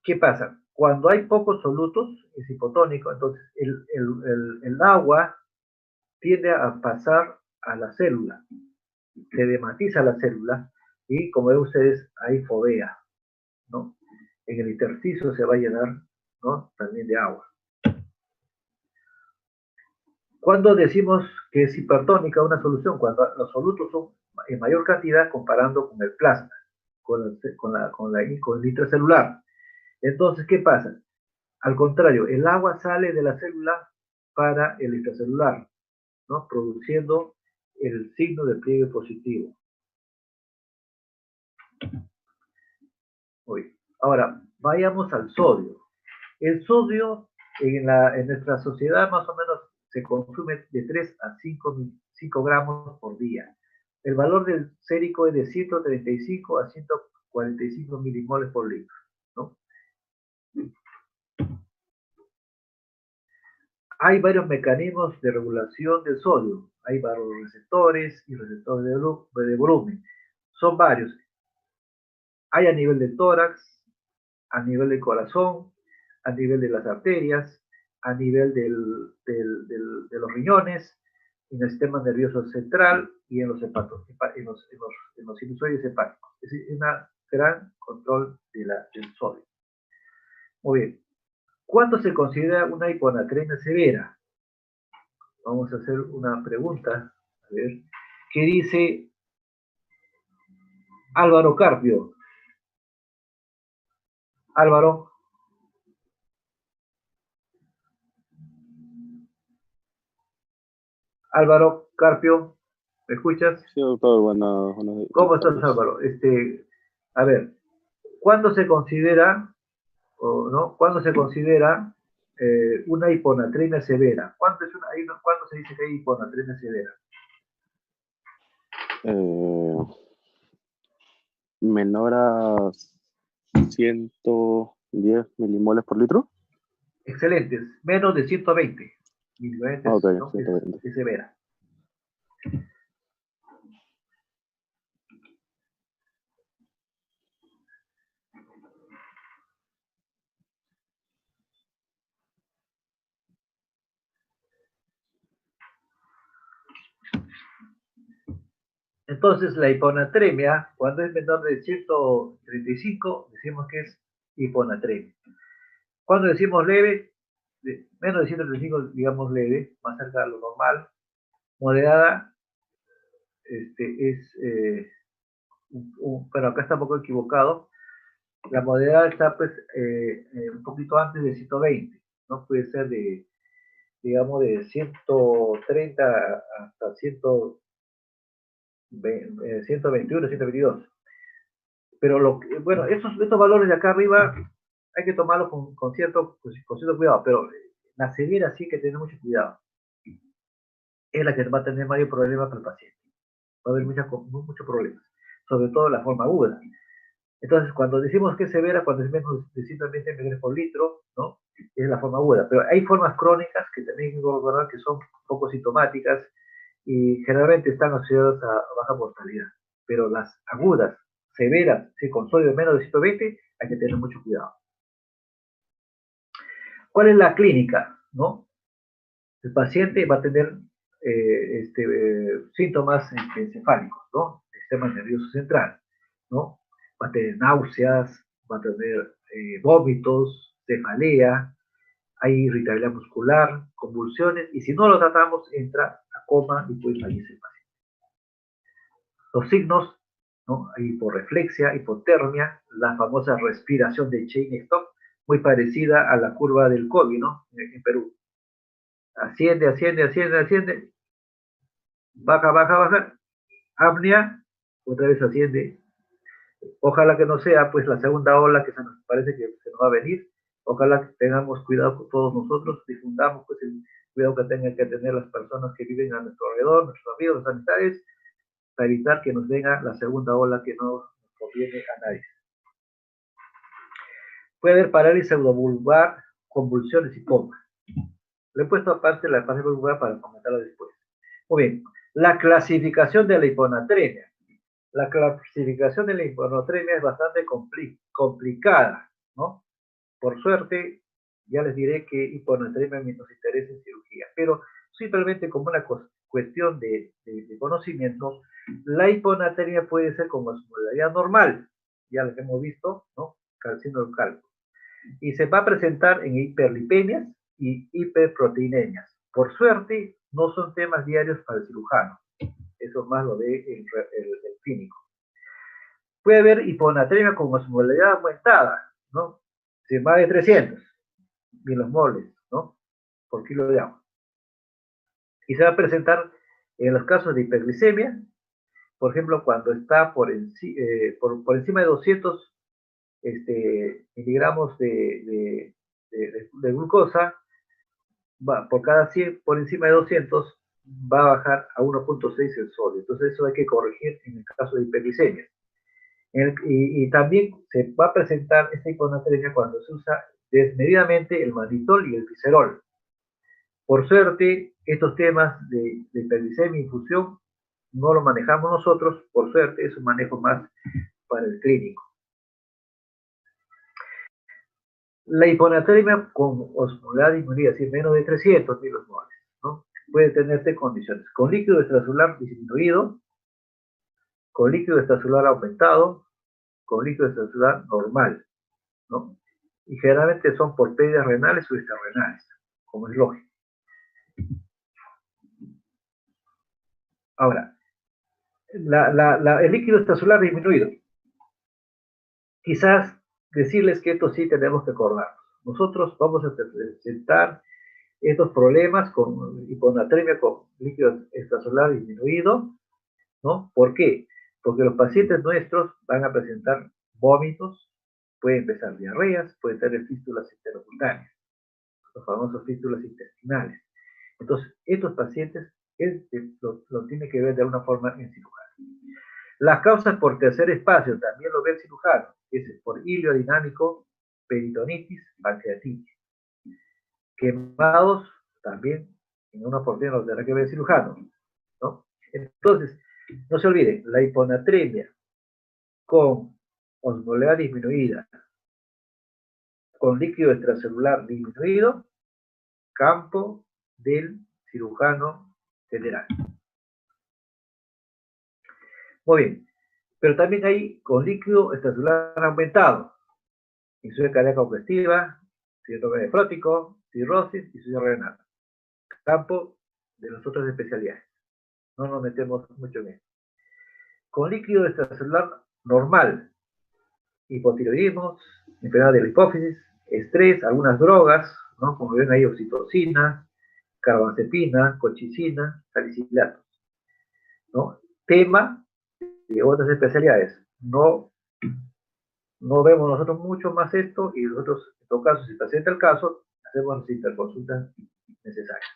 ¿qué pasa? Cuando hay pocos solutos, es hipotónico, entonces el agua tiende a pasar a la célula, se dematiza la célula y, como ven ustedes, hay fovea, ¿no? En el intersticio se va a llenar, ¿no? También de agua. Cuando decimos que es hipertónica una solución, cuando los solutos son en mayor cantidad comparando con el plasma, con el intracelular. Entonces, ¿qué pasa? Al contrario, el agua sale de la célula para el intracelular, ¿no? Produciendo el signo de pliegue positivo. Ahora, vayamos al sodio. El sodio en nuestra sociedad más o menos se consume de 3 a 5 gramos por día. El valor del sérico es de 135 a 145 milimoles por litro, ¿no? Hay varios mecanismos de regulación del sodio. Hay barorreceptores y receptores de volumen. Son varios. Hay a nivel del tórax, a nivel del corazón, a nivel de las arterias, a nivel de los riñones, en el sistema nervioso central y en los sinusoides hepáticos. Es decir, un gran control del sodio. Muy bien. ¿Cuándo se considera una hiponatremia severa? Vamos a hacer una pregunta. A ver. ¿Qué dice Álvaro Carpio? Álvaro. Álvaro Carpio, ¿me escuchas? Sí, doctor, buenos días. ¿Cómo estás, Álvaro? A ver, ¿cuándo se considera, no? ¿Cuándo se considera una hiponatremia severa? ¿Cuándo se dice que hay hiponatremia severa? Menor a 110 milimoles por litro. Excelente, menos de 120. milivalentes, Ok, ¿no? 120. Es severa. Entonces, la hiponatremia, cuando es menor de 135, decimos que es hiponatremia. Cuando decimos leve, menos de 135, digamos leve, más cerca de lo normal. Moderada, pero acá está un poco equivocado. La moderada está, pues, un poquito antes de 120, ¿no? Puede ser digamos, de 130 hasta 121, 122. Pero bueno, estos valores de acá arriba hay que tomarlos con cierto cuidado, pero la severa sí hay que tener mucho cuidado. Es la que va a tener mayor problema para el paciente. Va a haber muchos problemas, sobre todo la forma aguda. Entonces, cuando decimos que es severa, cuando es menos de 120 mg por litro, ¿no? Es la forma aguda. Pero hay formas crónicas que también hay que recordar que son poco sintomáticas y generalmente están asociadas a baja mortalidad. Pero las agudas, severas, si con sodio de menos de 120, hay que tener mucho cuidado. ¿Cuál es la clínica? ¿No? El paciente va a tener síntomas encefálicos, ¿no? El sistema nervioso central, ¿no? Va a tener náuseas, va a tener vómitos, cefalea, hay irritabilidad muscular, convulsiones, y si no lo tratamos, entra a coma y puede fallecer el paciente. Los signos, ¿no? Hay hiporreflexia, hipotermia, la famosa respiración de Cheyne-Stokes, muy parecida a la curva del COVID, ¿no? En Perú. Asciende, baja, apnea, otra vez asciende. Ojalá que no sea, pues, la segunda ola que parece que se nos va a venir. Ojalá que tengamos cuidado con todos nosotros, difundamos, pues, el cuidado que tengan que tener las personas que viven a nuestro alrededor, nuestros amigos, las amistades, para evitar que nos venga la segunda ola que no nos conviene a nadie. Puede haber parálisis pseudobulbar, convulsiones y coma. Le he puesto aparte la parálisis pseudobulbar para comentarlo después. Muy bien, la clasificación de la hiponatremia. La clasificación de la hiponatremia es bastante complicada, ¿no? Por suerte, ya les diré que hiponatremia nos interesa en cirugía, pero simplemente como una cuestión de conocimiento, la hiponatremia puede ser como su modalidad normal, ya les hemos visto, ¿no? Calcino del cálculo. Y se va a presentar en hiperlipemias y hiperproteinemias. Por suerte, no son temas diarios para el cirujano. Eso más lo ve el clínico. Puede haber hiponatremia con osmolalidad aumentada, ¿no? Si más de 300 milosmoles, ¿no? Por kilo de agua. Y se va a presentar en los casos de hiperglicemia, por ejemplo, cuando está por encima de 200 miligramos de glucosa, por cada 100, por encima de 200, va a bajar a 1.6 el sodio. Entonces eso hay que corregir en el caso de hiperglicemia. Y también se va a presentar esta hiponatremia cuando se usa desmedidamente el mannitol y el glicerol. Por suerte, estos temas de hiperglicemia e infusión no lo manejamos nosotros, por suerte es un manejo más para el clínico. La hiponatremia con osmolalidad disminuida, es decir, menos de 300 milosmoles, ¿no? Puede tener tres condiciones: con líquido extracelular disminuido, con líquido extracelular aumentado, con líquido extracelular normal, ¿no? Y generalmente son por pérdidas renales o extrarrenales, como es lógico. Ahora, el líquido extracelular disminuido. Quizás decirles que esto sí tenemos que acordarnos. Nosotros vamos a presentar estos problemas con hiponatremia con líquido extracelular disminuido, ¿no? ¿Por qué? Porque los pacientes nuestros van a presentar vómitos, pueden empezar diarreas, pueden tener fístulas intercutáneas, los famosos fístulas intestinales. Entonces, estos pacientes lo tiene que ver de alguna forma en cirujano. Las causas por tercer espacio también lo ve el cirujano, es por hilo dinámico, peritonitis, pancreatitis. Quemados también En una oportunidad lo tendrá que ver el cirujano, ¿no? Entonces, no se olviden, la hiponatremia con osmolalidad disminuida, con líquido extracelular disminuido, campo del cirujano general. Muy bien, pero también hay con líquido extracelular aumentado, insuficiencia cardíaca congestiva, síndrome nefrótico, cirrosis y insuficiencia renal. Campo de las otras especialidades. No nos metemos mucho en eso. Con líquido extracelular normal, hipotiroidismo, enfermedad de la hipófisis, estrés, algunas drogas, ¿no? Como ven ahí, oxitocina, carbamazepina, colchicina, salicilatos, ¿no? Tema de otras especialidades. No vemos nosotros mucho más esto y nosotros, en todo caso, si está presenta el caso, hacemos las interconsultas necesarias.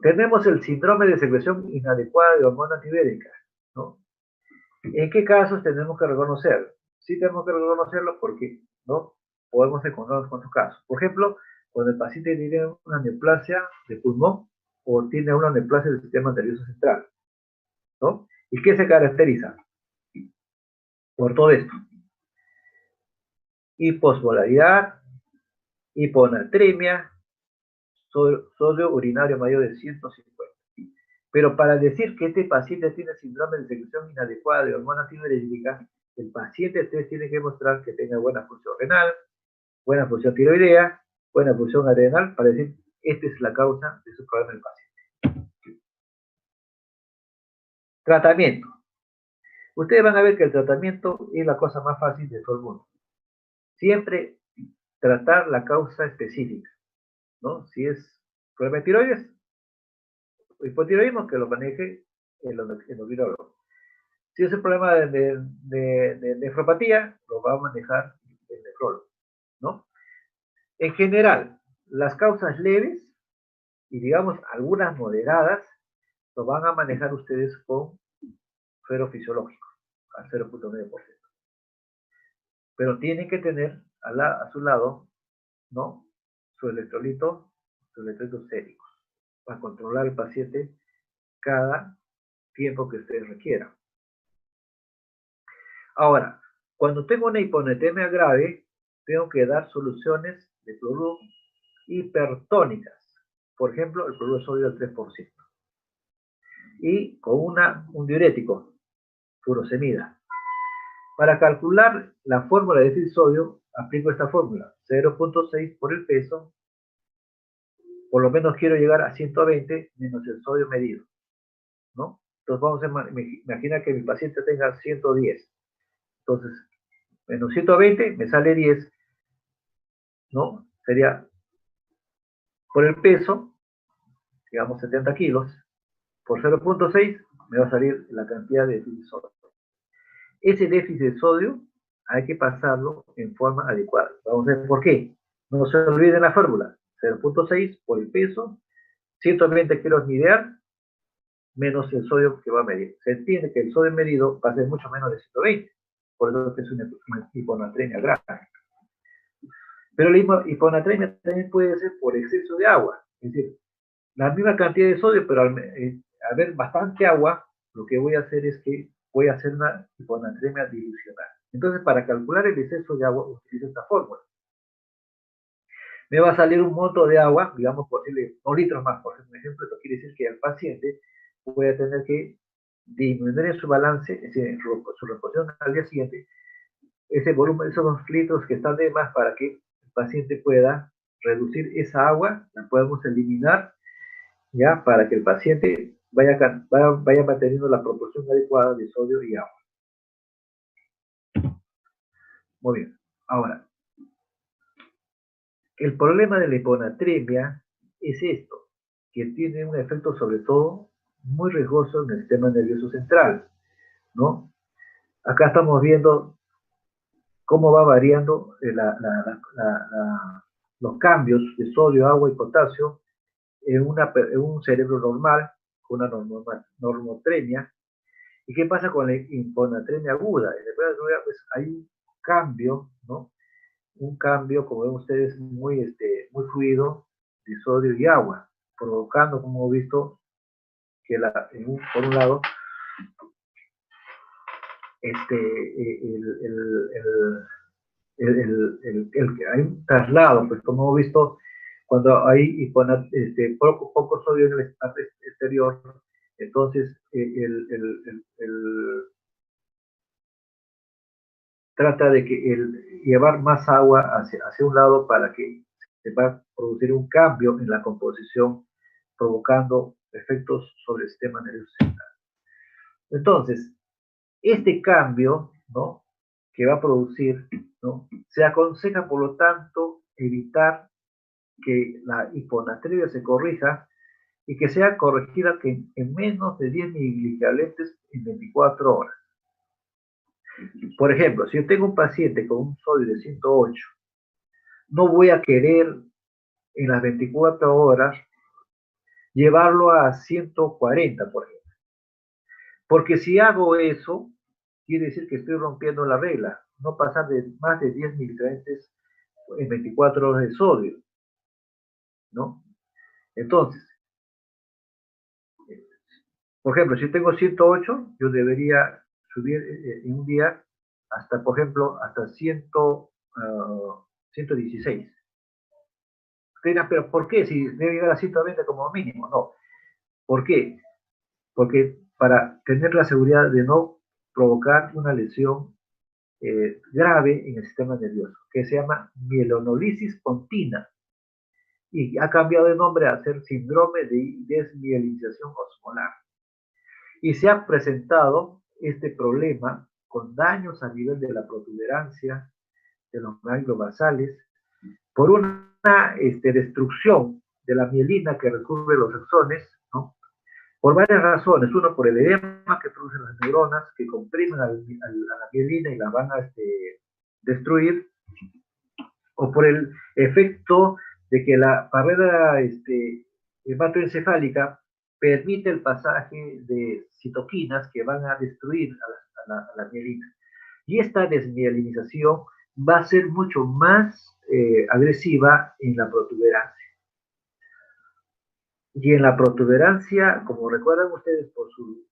Tenemos el síndrome de secreción inadecuada de hormona tibérica, ¿no? ¿En qué casos tenemos que reconocerlo? Sí tenemos que reconocerlo porque no podemos encontrarnos con sus casos. Por ejemplo, cuando el paciente tiene una neoplasia de pulmón o tiene una neoplasia del sistema nervioso central, ¿no? ¿Y qué se caracteriza? Por todo esto. Hiposmolaridad, hiponatremia, sodio urinario mayor de 150. Pero para decir que este paciente tiene síndrome de secreción inadecuada de hormona tiroidea, el paciente tiene que mostrar que tenga buena función renal, buena función tiroidea, buena función adrenal, para decir, esta es la causa de su problema del paciente. Tratamiento. Ustedes van a ver que el tratamiento es la cosa más fácil de todo el mundo. Siempre tratar la causa específica, ¿no? Si es problema de tiroides, hipotiroidismo, que lo maneje el endocrinologo. Si es un problema de nefropatía, lo va a manejar el nefrólogo, ¿no? En general, las causas leves y digamos algunas moderadas lo van a manejar ustedes con suero fisiológico, al 0.9%. Pero tienen que tener a su lado, ¿no? Sus electrolitos séricos, para controlar al paciente cada tiempo que ustedes requieran. Ahora, cuando tengo una hiponatremia grave, tengo que dar soluciones de cloruro hipertónicas. Por ejemplo, el cloruro de sodio del 3%. Y con un diurético, furosemida. Para calcular la fórmula de déficit de sodio, aplico esta fórmula, 0.6 por el peso, por lo menos quiero llegar a 120 menos el sodio medido, ¿no? Entonces vamos a imaginar que mi paciente tenga 110. Entonces, menos 120 me sale 10, ¿no? Sería por el peso, digamos 70 kilos, por 0.6 me va a salir la cantidad de déficit de sodio. Ese déficit de sodio hay que pasarlo en forma adecuada. Vamos a ver por qué. No se olviden la fórmula. 0.6 por el peso, 120 kilos ideal, menos el sodio que va a medir. Se entiende que el sodio medido va a ser mucho menos de 120. Por eso es una hiponatremia grave. Pero la hiponatremia también puede ser por exceso de agua. Es decir, la misma cantidad de sodio, pero al haber bastante agua, lo que voy a hacer es que voy a hacer una hiponatremia dilucional. Entonces, para calcular el exceso de agua, utilizo esta fórmula. Me va a salir un monto de agua, digamos, por decirle 2 litros más, por ejemplo. Esto quiere decir que el paciente puede tener que disminuir en su balance, es decir, en su reposición al día siguiente, ese volumen, esos 2 litros que están de más para que el paciente pueda reducir esa agua, la podemos eliminar, ya, para que el paciente vaya manteniendo la proporción adecuada de sodio y agua. Muy bien. Ahora, el problema de la hiponatremia es esto, que tiene un efecto sobre todo muy riesgoso en el sistema nervioso central, ¿no? Acá estamos viendo cómo va variando los cambios de sodio, agua y potasio en un cerebro normal, con una normotremia. ¿Y qué pasa con la hiponatremia aguda? En la hiponatremia aguda, pues, hay un cambio, ¿no? Un cambio, como ven ustedes, muy fluido de sodio y agua. provocando, como hemos visto, que por un lado, hay un traslado, pues como hemos visto, cuando hay poco sodio en el espacio exterior, entonces trata de llevar más agua hacia un lado para que se va a producir un cambio en la composición, provocando efectos sobre el sistema nervioso central. Entonces, este cambio, ¿no?, que va a producir, ¿no?, se aconseja, por lo tanto, evitar que la hiponatremia se corrija y que sea corregida en menos de 10 miliequivalentes en 24 horas. Por ejemplo, si yo tengo un paciente con un sodio de 108, no voy a querer en las 24 horas llevarlo a 140, por ejemplo. Porque si hago eso, quiere decir que estoy rompiendo la regla, no pasar de más de 10 miligramos en 24 horas de sodio, ¿no? Entonces, por ejemplo, si tengo 108, yo debería subir en un día hasta, por ejemplo, hasta 116. Usted dirá, pero ¿por qué? Si debe llegar a 120 como mínimo. No. ¿Por qué? Porque para tener la seguridad de no provocar una lesión grave en el sistema nervioso, que se llama mielonolisis pontina, y ha cambiado de nombre a ser síndrome de desmielinización osmolar. Y se ha presentado este problema con daños a nivel de la protuberancia, de los ganglios basales, por una destrucción de la mielina que recubre los axones, ¿no?, por varias razones. Uno, por el edema que producen las neuronas, que comprimen a la mielina y la van a destruir, o por el efecto de que la barrera hematoencefálica permite el pasaje de citoquinas que van a destruir a la mielina. Y esta desmielinización va a ser mucho más agresiva en la protuberancia. Y en la protuberancia, como recuerdan ustedes por sus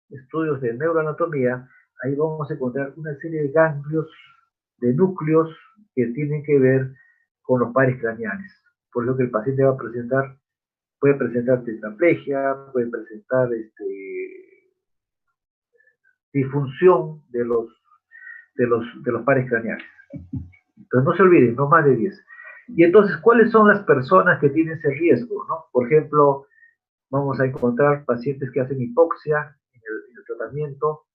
estudios de neuroanatomía, ahí vamos a encontrar una serie de ganglios, de núcleos que tienen que ver con los pares craneales. Por lo que el paciente va a presentar, puede presentar tetraplegia, puede presentar disfunción de los pares craneales. Entonces no se olviden, no más de 10. Y entonces, ¿cuáles son las personas que tienen ese riesgo, ¿no? Por ejemplo, vamos a encontrar pacientes que hacen hipoxia en el tratamiento,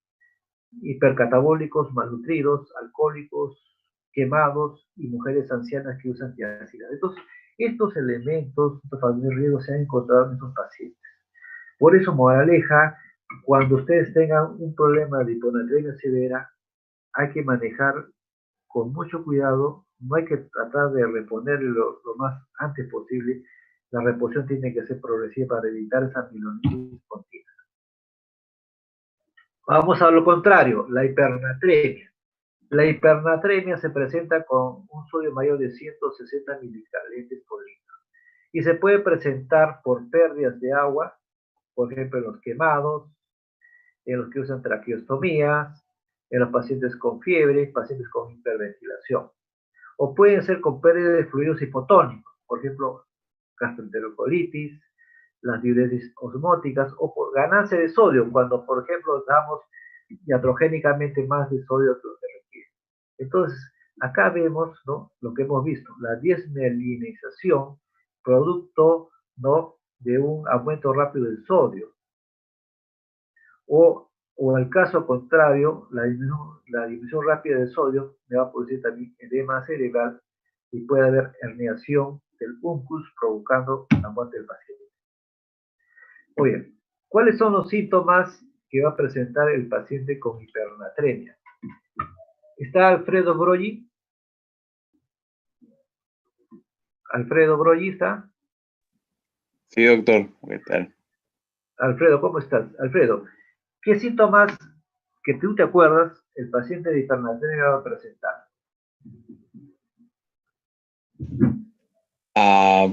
hipercatabólicos, malnutridos, alcohólicos, quemados y mujeres ancianas que usan tiazidas. Entonces, estos elementos, estos factores de riesgo se han encontrado en estos pacientes. Por eso, moraleja, cuando ustedes tengan un problema de hiponatremia severa, hay que manejar con mucho cuidado, no hay que tratar de reponerlo lo más antes posible. La reposición tiene que ser progresiva para evitar esa mielonitis continua. Vamos a lo contrario, la hipernatremia. La hipernatremia se presenta con un sodio mayor de 160 miligramos por litro y se puede presentar por pérdidas de agua, por ejemplo en los quemados, en los que usan traqueostomías, en los pacientes con fiebre, pacientes con hiperventilación. O pueden ser con pérdida de fluidos hipotónicos, por ejemplo, gastroenterocolitis, las diuresis osmóticas, o por ganancia de sodio, cuando, por ejemplo, damos iatrogénicamente más de sodio que lo que requiere. Entonces, acá vemos, ¿no?, lo que hemos visto, la desmielinización, producto, ¿no?, de un aumento rápido del sodio. O al caso contrario, la disminución rápida del sodio me va a producir también edema cerebral y puede haber herniación del uncus provocando la muerte del paciente. Muy bien, ¿cuáles son los síntomas que va a presentar el paciente con hipernatremia? ¿Está Alfredo Broggi? ¿Alfredo Broggi está? Sí, doctor, ¿qué tal? Alfredo, ¿cómo estás? Alfredo, ¿qué síntomas que tú te acuerdas el paciente de hipernatremia va a presentar?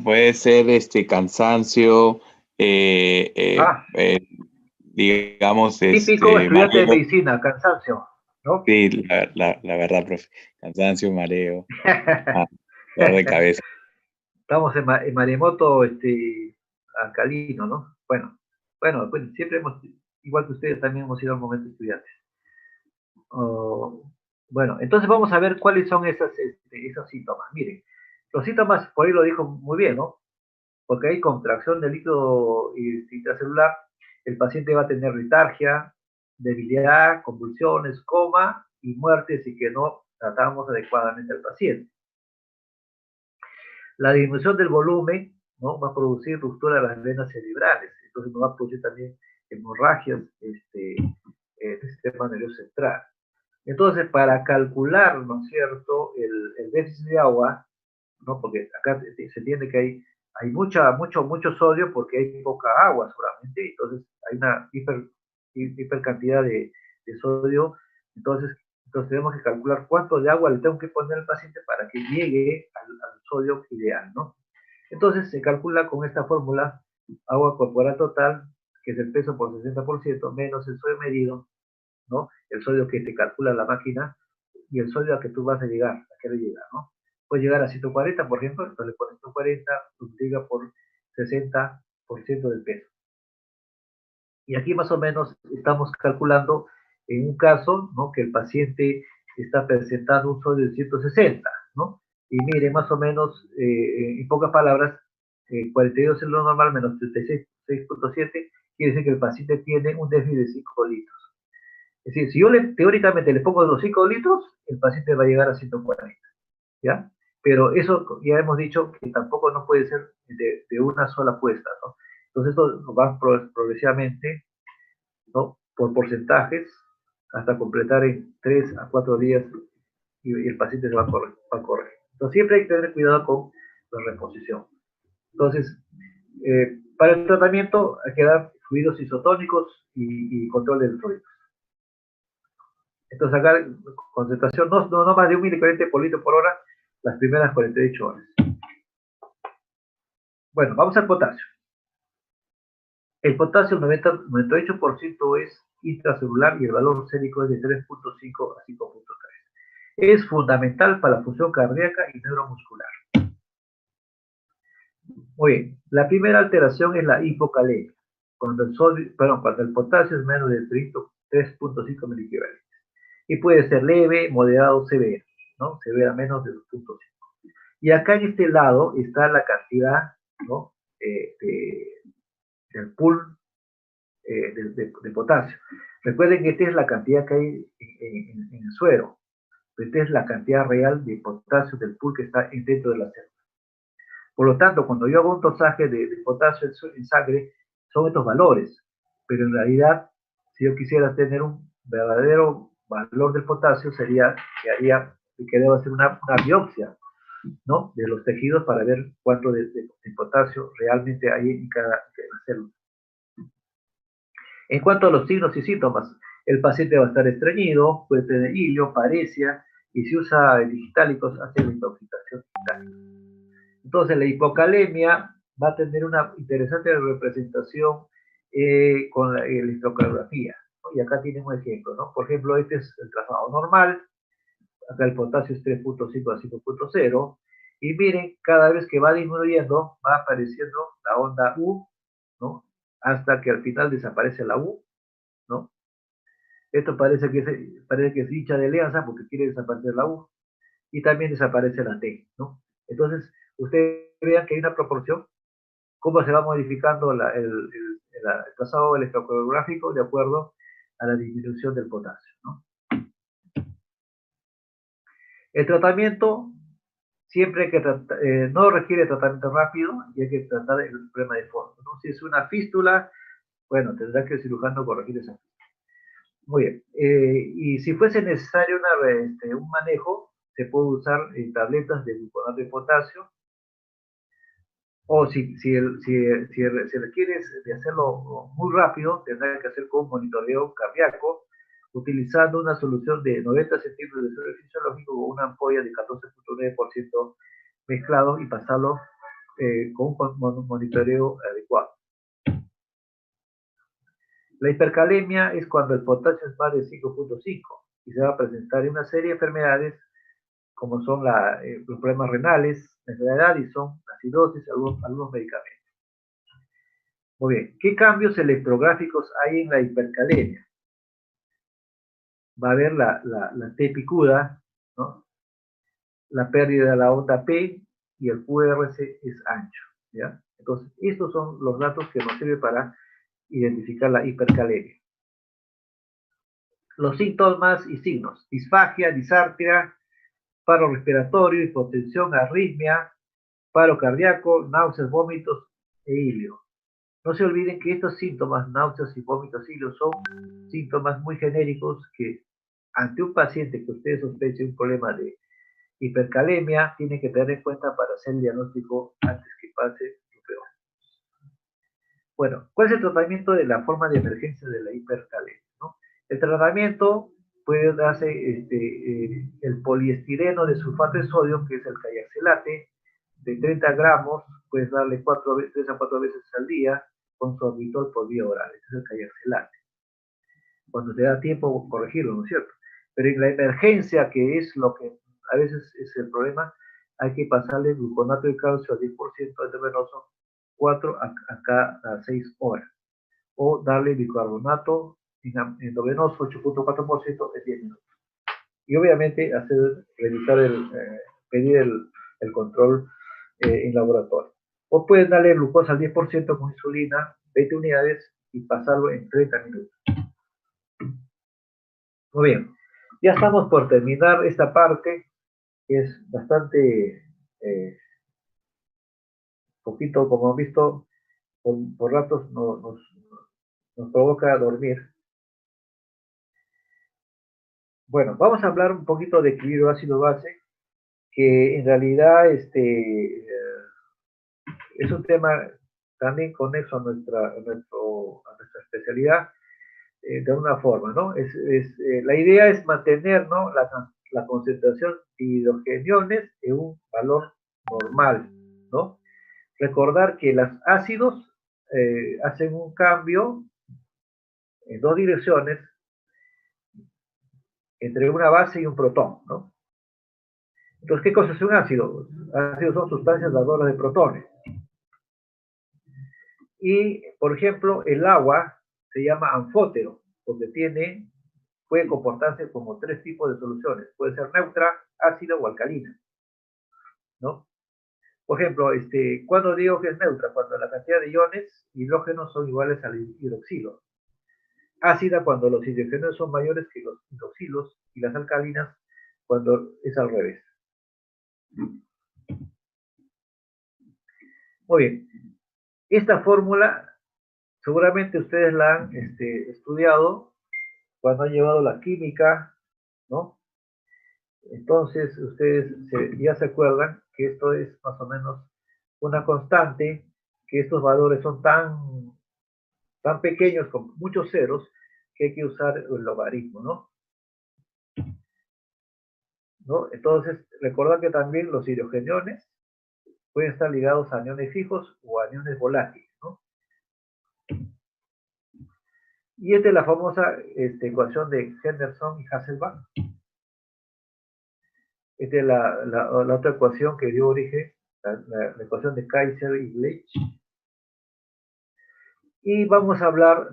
Puede ser cansancio, Ah, digamos, típico estudiante de mareo. medicina, cansancio, ¿no? Sí, la verdad, profe. Cansancio, mareo, ah, dolor de cabeza. Estamos en maremoto alcalino, ¿no? Bueno, siempre igual que ustedes, también hemos sido al momento estudiantes. Oh, bueno, entonces vamos a ver cuáles son esos síntomas. Miren, los síntomas, por ahí lo dijo muy bien, ¿no? Porque hay contracción del líquido intracelular, el paciente va a tener letargia, debilidad, convulsiones, coma y muerte si que no tratamos adecuadamente al paciente. La disminución del volumen, ¿no? Va a producir ruptura de las venas cerebrales, entonces nos va a producir también hemorragias del sistema nervioso central. Entonces, para calcular, ¿no es cierto?, el déficit de agua, ¿no? Porque acá se entiende que hay mucho sodio porque hay poca agua solamente, entonces hay una hiper cantidad de sodio, entonces tenemos que calcular cuánto de agua le tengo que poner al paciente para que llegue al sodio ideal, ¿no? Entonces se calcula con esta fórmula agua corporal total, que es el peso por 60%, menos el sodio medido, ¿no? El sodio que te calcula la máquina y el sodio a que tú vas a llegar, a querer llegar, ¿no? Puedes llegar a 140, por ejemplo, entonces le pones 140, multiplica por 60% del peso. Y aquí más o menos estamos calculando en un caso, ¿no?, que el paciente está presentando un sodio de 160, ¿no? Y mire, más o menos, en pocas palabras, 42 es lo normal menos 36.7, quiere decir que el paciente tiene un déficit de 5 litros. Es decir, si yo teóricamente le pongo los 5 litros, el paciente va a llegar a 140, ¿ya? Pero eso ya hemos dicho que tampoco no puede ser de una sola puesta, ¿no? Entonces esto va progresivamente, ¿no?, por porcentajes, hasta completar en 3 a 4 días y el paciente se va a correr. Entonces siempre hay que tener cuidado con la reposición. Entonces, para el tratamiento hay que dar fluidos isotónicos y control de electrolitos. Entonces acá, concentración no más de 1 milicorriente por litro por hora las primeras 48 horas. Bueno, vamos al potasio. El potasio, el 98% es intracelular y el valor sérico es de 3.5 a 5.3. Es fundamental para la función cardíaca y neuromuscular. Muy bien, la primera alteración es la hipocalemia, cuando el potasio es menos de 3.5 miliequivalentes. Y puede ser leve, moderado, severa, ¿no? Severa menos de 2.5. Y acá en este lado está la cantidad, ¿no?, del pool de potasio. Recuerden que esta es la cantidad que hay en el suero. Esta es la cantidad real de potasio del pool que está dentro de la célula. Por lo tanto, cuando yo hago un dosaje de potasio en sangre, son estos valores. Pero en realidad, si yo quisiera tener un verdadero valor del potasio, sería que debo hacer una biopsia, ¿no?, de los tejidos para ver cuánto de potasio realmente hay en cada célula. En cuanto a los signos y síntomas, el paciente va a estar estreñido, puede tener hilio, paresia, y si usa digitálicos, hace la intoxicación digitálica. Entonces, la hipocalemia va a tener una interesante representación con la electrocardiografía, ¿no? Y acá tienen un ejemplo, ¿no? Por ejemplo, este es el trazado normal, acá el potasio es 3.5 a 5.0, y miren, cada vez que va disminuyendo, va apareciendo la onda U, ¿no?, hasta que al final desaparece la U, ¿no? Esto parece que es hincha de alianza porque quiere desaparecer la U, y también desaparece la T, ¿no? Entonces, ustedes vean que hay una proporción, cómo se va modificando el trazado electrocardiográfico de acuerdo a la disminución del potasio, ¿no? El tratamiento siempre hay que no requiere tratamiento rápido y hay que tratar el problema de fondo, ¿no? Si es una fístula, bueno, tendrá que el cirujano corregir esa fístula. Muy bien. Y si fuese necesario un manejo, se puede usar tabletas de gluconato de potasio, o si requiere de hacerlo muy rápido, tendrá que hacer con monitoreo cardíaco, utilizando una solución de 90 centímetros de suero fisiológico o una ampolla de 14.9% mezclado y pasarlo con un monitoreo adecuado. La hipercalemia es cuando el potasio es más de 5.5 y se va a presentar en una serie de enfermedades como son los problemas renales, la enfermedad y son acidosis, algunos medicamentos. Muy bien, ¿qué cambios electrográficos hay en la hipercalemia? Va a haber la T picuda, ¿no? La pérdida de la onda P y el QRS es ancho, ¿ya? Entonces, estos son los datos que nos sirven para identificar la hipercalemia. Los síntomas y signos: disfagia, disartria, paro respiratorio, hipotensión, arritmia, paro cardíaco, náuseas, vómitos e hilio. No se olviden que estos síntomas, náuseas y vómitos, hilio, son síntomas muy genéricos que ante un paciente que usted sospeche un problema de hipercalemia, tiene que tener en cuenta para hacer el diagnóstico antes que pase lo peor. Bueno, ¿cuál es el tratamiento de la forma de emergencia de la hipercalemia, ¿no? El tratamiento puede darse el poliestireno de sulfato de sodio, que es el cayaxelate, de 30 gramos, puedes darle 3 a 4 veces al día con sorbitol por vía oral. Ese es el cayaxelate. Cuando te da tiempo corregirlo, ¿no es cierto? Pero en la emergencia, que es lo que a veces es el problema, hay que pasarle gluconato de calcio al 10% intravenoso 4 a cada 6 horas. O darle bicarbonato endovenoso 8.4% en 10 minutos. Y obviamente pedir el control en laboratorio. O pueden darle glucosa al 10% con insulina, 20 unidades, y pasarlo en 30 minutos. Muy bien, ya estamos por terminar esta parte, que es bastante poquito, como han visto, por ratos nos provoca dormir. Bueno, vamos a hablar un poquito de equilibrio ácido-base, que en realidad es un tema también conexo a nuestra especialidad, de una forma, ¿no? La idea es mantener, ¿no?, la concentración de hidrogeniones en un valor normal, ¿no? Recordar que los ácidos hacen un cambio en dos direcciones entre una base y un protón, ¿no? Entonces, ¿qué cosa es un ácido? Ácidos son sustancias dadoras de protones. Y, por ejemplo, el agua se llama anfótero, porque puede comportarse como 3 tipos de soluciones. Puede ser neutra, ácida o alcalina, ¿no? Por ejemplo, ¿cuándo digo que es neutra? Cuando la cantidad de iones hidrógenos son iguales al hidroxilo. Ácida cuando los hidrógenos son mayores que los hidroxilos, y las alcalinas cuando es al revés. Muy bien. Esta fórmula seguramente ustedes la han estudiado cuando han llevado la química, ¿no? Entonces, ustedes ya se acuerdan que esto es más o menos una constante, que estos valores son tan pequeños, con muchos ceros, que hay que usar el logaritmo, ¿no? Entonces, recordad que también los hidrogeniones pueden estar ligados a aniones fijos o a aniones volátiles, ¿no? Y esta es la famosa ecuación de Henderson y Hasselbalch. Esta es la otra ecuación que dio origen, la ecuación de Kaiser y Blech. Y vamos a hablar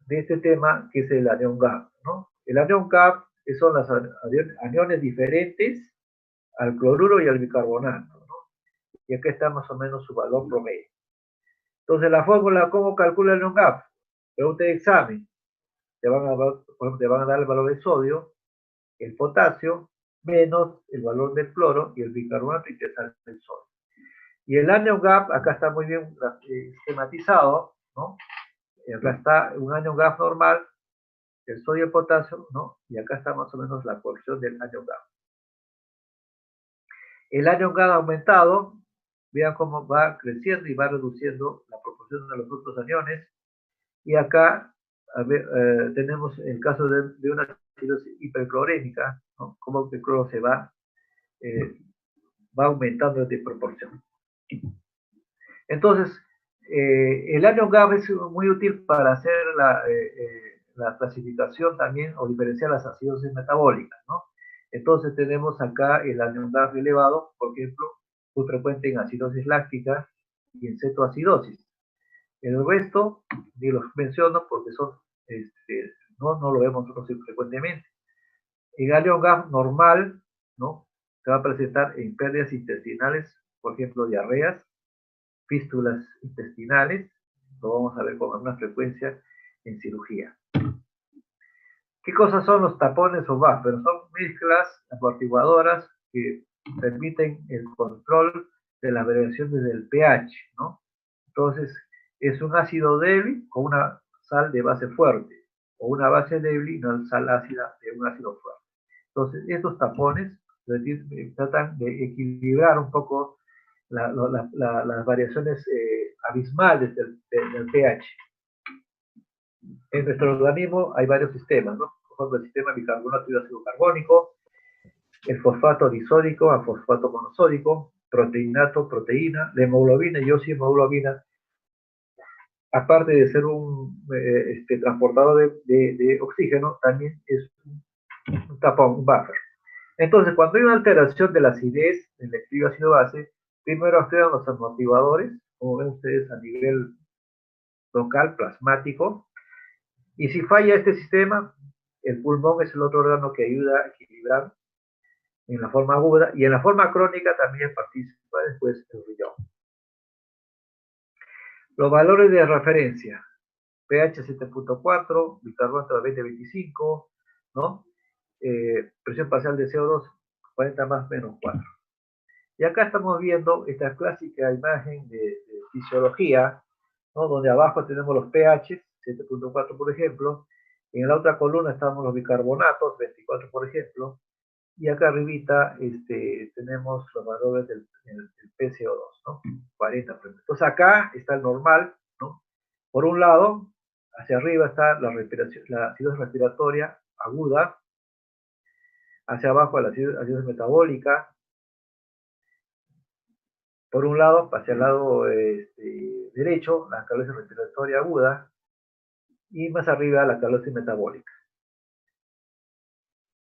de este tema, que es el anión gap, ¿no? El anión gap son los aniones diferentes al cloruro y al bicarbonato, ¿no? Y acá está más o menos su valor promedio. Entonces, la fórmula, ¿cómo calcula el anión gap? Pregunta de examen. Te van a dar el valor de sodio, el potasio, menos el valor del cloro y el bicarbonato, y te sale el sodio. Y el anion gap, acá está muy bien esquematizado, ¿no? Acá está un anion gap normal, el sodio y el potasio, ¿no? Y acá está más o menos la porción del anion gap. El anion gap aumentado, vean cómo va creciendo y va reduciendo la proporción de los otros aniones. Y acá tenemos el caso de una acidosis hiperclorémica, ¿no? Como el cloro se va aumentando de proporción. Entonces, el Anion-GAF es muy útil para hacer la clasificación también o diferenciar las acidosis metabólicas, ¿no? Entonces tenemos acá el Anion-GAF elevado, por ejemplo, muy frecuente en acidosis láctica y en cetoacidosis. El resto ni los menciono porque son, no lo vemos nosotros frecuentemente. El Anion-GAF normal, ¿no? Se va a presentar en pérdidas intestinales, por ejemplo, diarreas, fístulas intestinales, lo vamos a ver con alguna frecuencia en cirugía. ¿Qué cosas son los tapones o buffers? Son mezclas amortiguadoras que permiten el control de las variaciones del pH, ¿no? Entonces, es un ácido débil con una sal de base fuerte, o una base débil y una sal ácida de un ácido fuerte. Entonces, estos tapones tratan de equilibrar un poco las variaciones abismales del pH. En nuestro organismo hay varios sistemas, ¿no? Por ejemplo, el sistema bicarbonato y ácido carbónico, el fosfato disódico a fosfato monosódico, proteínato, proteína, la hemoglobina y oxihemoglobina, aparte de ser un transportador de oxígeno, también es un tapón, un buffer. Entonces, cuando hay una alteración de la acidez del equilibrio ácido-base, primero actúan los amortiguadores, como ven ustedes a nivel local, plasmático, y si falla este sistema, el pulmón es el otro órgano que ayuda a equilibrar en la forma aguda, y en la forma crónica también participa después el riñón. Los valores de referencia, pH 7.4, bicarbonato 20-25, ¿no? Presión parcial de CO2 40 más menos 4. Y acá estamos viendo esta clásica imagen de fisiología, ¿no? Donde abajo tenemos los pH, 7.4 por ejemplo, en la otra columna estamos los bicarbonatos, 24 por ejemplo, y acá arribita tenemos los valores del PCO2, ¿no? 40 por ejemplo. Entonces acá está el normal, ¿no? Por un lado, hacia arriba está la acidosis respiratoria aguda, hacia abajo la acidosis metabólica, por un lado, hacia el lado derecho, la alcalosis respiratoria aguda, y más arriba la alcalosis metabólica.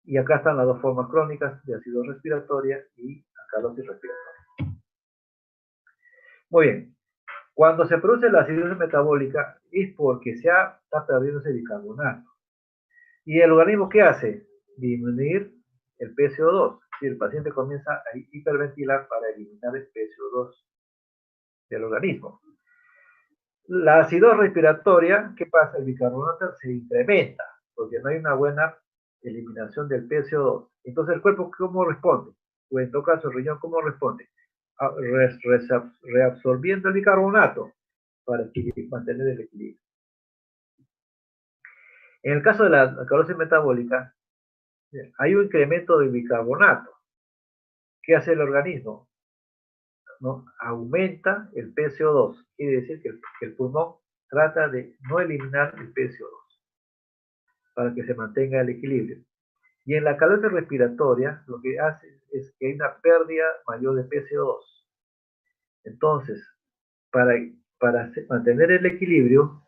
Y acá están las dos formas crónicas de acidosis respiratoria y alcalosis respiratoria. Muy bien. Cuando se produce la acidosis metabólica es porque está perdiendo ese bicarbonato. ¿Y el organismo qué hace? Disminuir el PCO2. Si el paciente comienza a hiperventilar para eliminar el PCO2 del organismo. La acidosis respiratoria, ¿qué pasa? El bicarbonato se incrementa porque no hay una buena eliminación del PCO2. Entonces, ¿el cuerpo cómo responde? O en todo caso, el riñón, ¿cómo responde? Reabsorbiendo el bicarbonato para mantener el equilibrio. En el caso de la alcalosis metabólica, hay un incremento del bicarbonato. ¿Qué hace el organismo? ¿No? Aumenta el PCO2. Quiere decir que el pulmón trata de no eliminar el PCO2 para que se mantenga el equilibrio. Y en la alcalosis respiratoria, lo que hace es que hay una pérdida mayor de PCO2. Entonces, para mantener el equilibrio,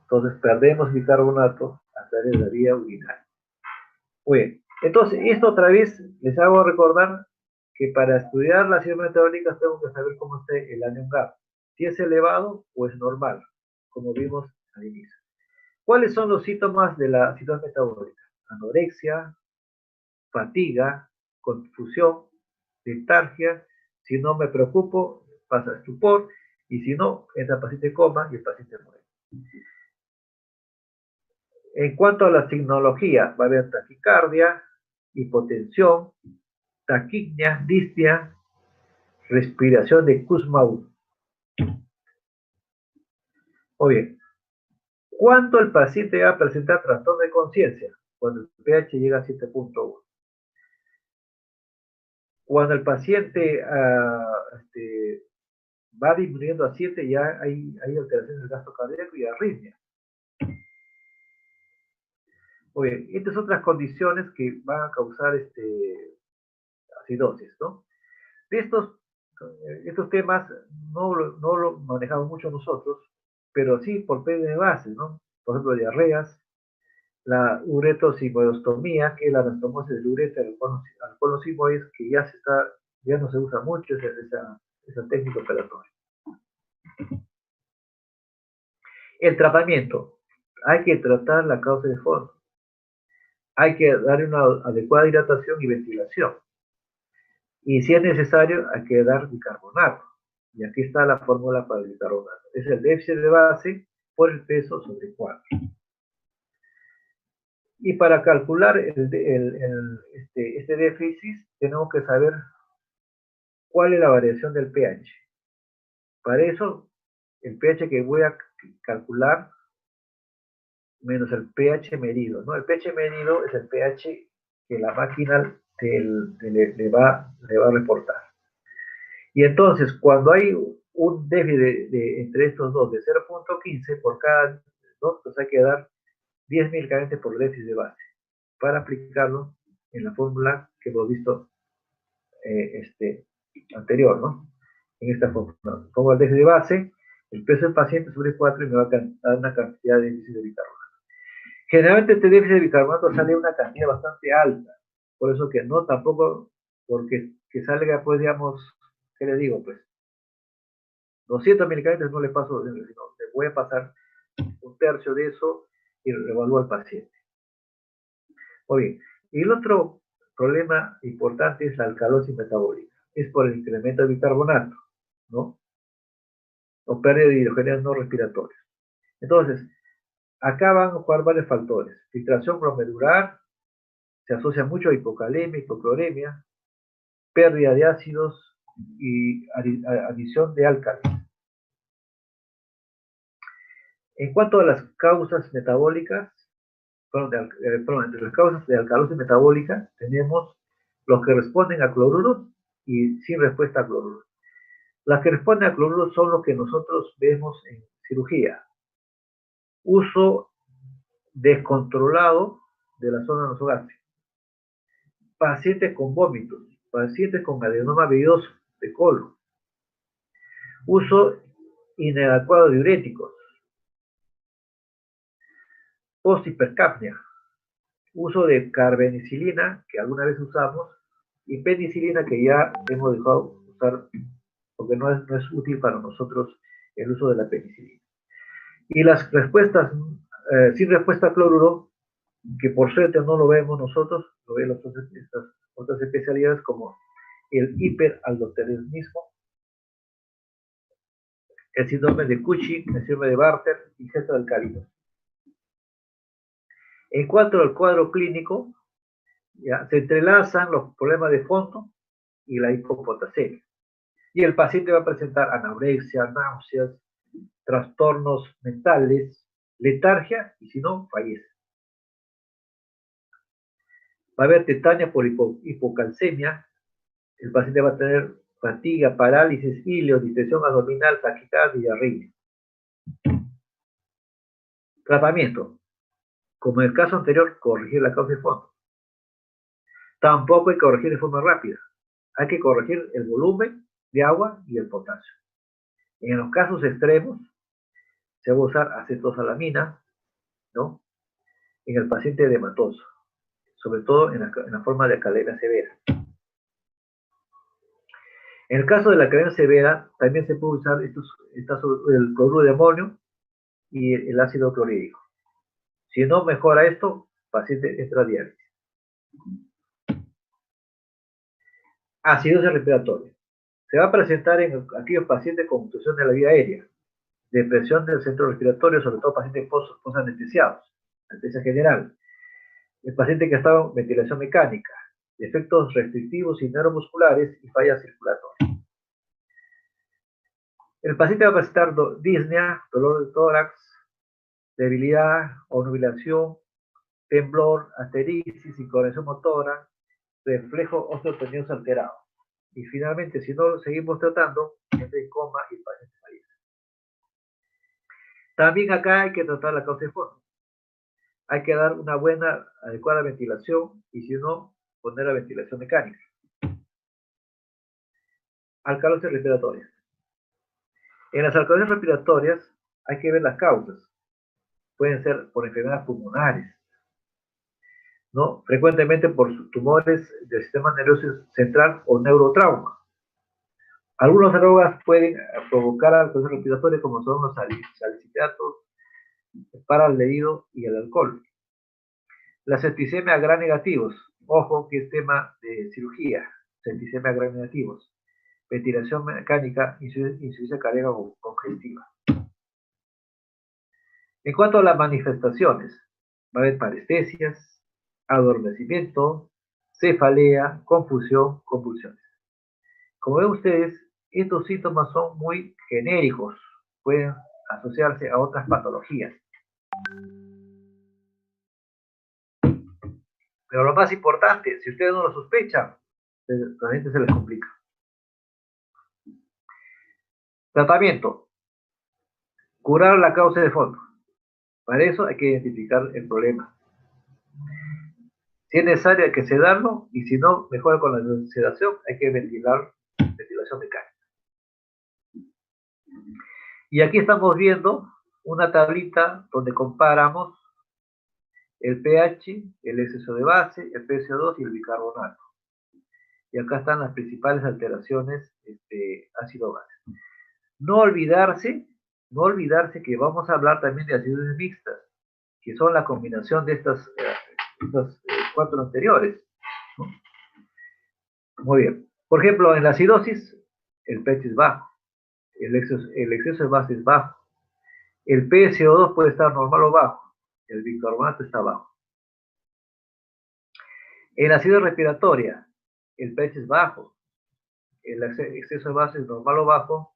entonces perdemos bicarbonato a través de la vía urinaria. Muy bien. Entonces, esto otra vez les hago recordar que para estudiar la acidosis metabólica tengo que saber cómo está el Anion-GAF. Si es elevado o es normal, como vimos al inicio. ¿Cuáles son los síntomas de la acidosis metabólica? Anorexia, fatiga, confusión, letargia. Si no me preocupo, pasa estupor, y si no, entra el paciente en coma y el paciente muere. En cuanto a la signología, va a haber taquicardia, hipotensión, taquipnia, dispnea, respiración de Kussmaul. Muy bien. ¿Cuándo el paciente va a presentar trastorno de conciencia? Cuando el pH llega a 7.1. Cuando el paciente va disminuyendo a 7, ya hay alteraciones del gasto cardíaco y arritmia. Muy bien, estas otras condiciones que van a causar acidosis, ¿no? De estos Estos temas no lo manejamos mucho nosotros, pero sí por pene de base, ¿no? Por ejemplo, diarreas, la uretrosimoidostomía, que es la anastomosis del ureter al cono simoides, que ya no se usa mucho esa técnica operatoria. El tratamiento. Hay que tratar la causa de fondo. Hay que darle una adecuada hidratación y ventilación. Y si es necesario, hay que dar bicarbonato. Y aquí está la fórmula para el bicarbonato. Es el déficit de base por el peso sobre 4. Y para calcular este déficit, tenemos que saber cuál es la variación del pH. Para eso, el pH que voy a calcular menos el pH medido, ¿no? El pH medido es el pH que la máquina le va a reportar. Y entonces, cuando hay un déficit entre estos dos de 0.15 por cada dos, pues hay que dar 10 medicamentos por déficit de base para aplicarlo en la fórmula que hemos visto anterior, ¿no? En esta fórmula. Pongo el déficit de base, el peso del paciente sobre 4 y me va a dar una cantidad de déficit de bicarbonato. Generalmente este déficit de bicarbonato sale una cantidad bastante alta, por eso que no tampoco, porque que salga, pues, digamos, ¿qué le digo? Pues 200 medicamentos no le paso, sino le voy a pasar un tercio de eso y lo evalúo al paciente. Muy bien. Y el otro problema importante es la alcalosis metabólica. Es por el incremento de bicarbonato, ¿no? O pérdida de hidrogenados no respiratorios. Entonces, acá van a jugar varios factores. Filtración glomerular, se asocia mucho a hipocalemia, hipocloremia, pérdida de ácidos y adición de álcalis. En cuanto a las causas metabólicas, entre las causas de alcalosis metabólica tenemos los que responden a cloruro y sin respuesta a cloruro. Las que responden a cloruro son los que nosotros vemos en cirugía. Uso descontrolado de la zona nasogástrica. Pacientes con vómitos, pacientes con adenoma villoso de colon. Uso inadecuado de diuréticos. Post-hipercapnia. Uso de carbenicilina, que alguna vez usamos, y penicilina, que ya hemos dejado usar porque no es útil para nosotros el uso de la penicilina. Y las respuestas sin respuesta a cloruro, que por suerte no lo vemos nosotros, lo ven estas otras especialidades como el hiperaldoteronismo, el síndrome de Cushing, el síndrome de Bartter y gesto del alcalino. En cuanto al cuadro clínico, ya, se entrelazan los problemas de fondo y la hipopotasemia. Y el paciente va a presentar anorexia, náuseas, trastornos mentales, letargia y si no, fallece. Va a haber tetania por hipocalcemia, el paciente va a tener fatiga, parálisis, ilio, distensión abdominal, taquicardia y diarrea. Tratamiento. Como en el caso anterior, corregir la causa de fondo. Tampoco hay que corregir de forma rápida. Hay que corregir el volumen de agua y el potasio. En los casos extremos, se va a usar acetosalamina, ¿no? En el paciente edematoso, sobre todo en la forma de alcalemia severa. En el caso de la alcalemia severa, también se puede usar el cloruro de amonio y el ácido clorhídrico. Si no mejora esto, paciente entra a diálisis. Acidosis respiratoria. Se va a presentar en aquellos pacientes con obstrucción de la vía aérea, depresión del centro respiratorio, sobre todo pacientes posanestesiados, anestesia general. El paciente que ha estado en ventilación mecánica, efectos restrictivos y neuromusculares y fallas circulatorias. El paciente va a presentar disnea, dolor de tórax, debilidad, obnubilación, temblor, asterisis, incoordinación motora, reflejo osteotenioso alterado. Y finalmente, si no lo seguimos tratando, entra en coma y el paciente fallece. También acá hay que tratar la causa de fondo. Hay que dar una buena, adecuada ventilación y si no, poner la ventilación mecánica. Alcalosis respiratorias. En las alcalosis respiratorias hay que ver las causas. Pueden ser por enfermedades pulmonares, ¿no? Frecuentemente por tumores del sistema nervioso central o neurotrauma. Algunas drogas pueden provocar alcalosis respiratoria, como son los salicilatos, el paraldehído y el alcohol. La septicemia gram negativos. Ojo que es tema de cirugía. Septicemia gram negativos. Ventilación mecánica, insuficiencia cardíaca congestiva. En cuanto a las manifestaciones, va a haber parestesias, adormecimiento, cefalea, confusión, convulsiones. Como ven ustedes, estos síntomas son muy genéricos, pueden asociarse a otras patologías. Pero lo más importante, si ustedes no lo sospechan, realmente se les complica. Tratamiento. Curar la causa de fondo. Para eso hay que identificar el problema. Si es necesario hay que sedarlo, y si no, mejor con la sedación, hay que ventilación mecánica. Y aquí estamos viendo una tablita donde comparamos el pH, el exceso de base, el PCO2 y el bicarbonato. Y acá están las principales alteraciones ácido-base. No olvidarse que vamos a hablar también de acidosis mixtas, que son la combinación de estas cuatro anteriores, ¿no? Muy bien. Por ejemplo, en la acidosis, el pH es bajo, el exceso de base es bajo, el PCO2 puede estar normal o bajo, el bicarbonato está bajo. En la acidez respiratoria, el pH es bajo, el exceso de base es normal o bajo,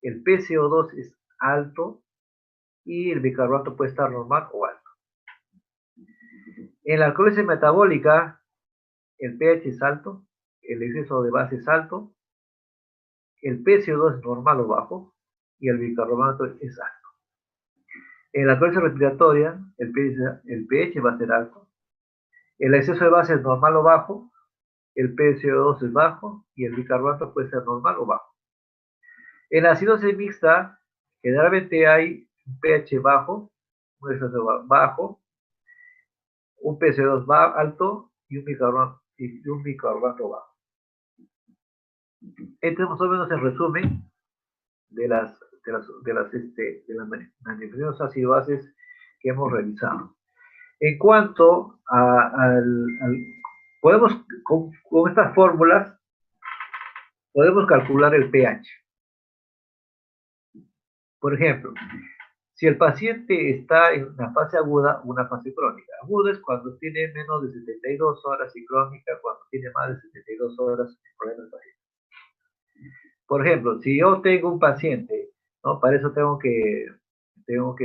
el PCO2 es alto y el bicarbonato puede estar normal o alto. En la alcohólisis metabólica, el pH es alto, el exceso de base es alto, el PCO2 es normal o bajo y el bicarbonato es alto. En la alcohólisis respiratoria, el pH va a ser alto, el exceso de base es normal o bajo, el PCO2 es bajo y el bicarbonato puede ser normal o bajo. En la acidosis mixta, generalmente hay un pH bajo, un exceso bajo, un PCO2 alto y un bicarbonato bajo. Este es más o menos el resumen de las manifestaciones ácido-bases que hemos revisado. En cuanto podemos, con estas fórmulas, podemos calcular el pH. Por ejemplo, si el paciente está en una fase aguda o una fase crónica. Aguda es cuando tiene menos de 72 horas y crónica cuando tiene más de 72 horas el problema del paciente. Por ejemplo, si yo tengo un paciente, ¿no? Para eso tengo que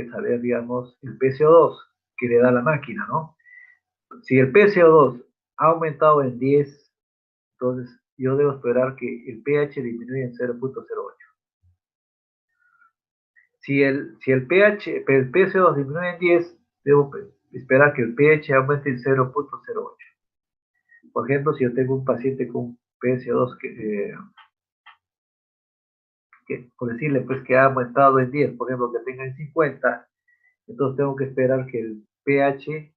saber, digamos, el PCO2 que le da la máquina, ¿no? Si el PCO2 ha aumentado en 10, entonces yo debo esperar que el pH disminuya en 0.08. Si el PCO2 disminuye en 10, debo esperar que el pH aumente en 0.08. Por ejemplo, si yo tengo un paciente con PCO2 por decirle, pues que ha aumentado en 10, por ejemplo, que tenga en 50, entonces tengo que esperar que el pH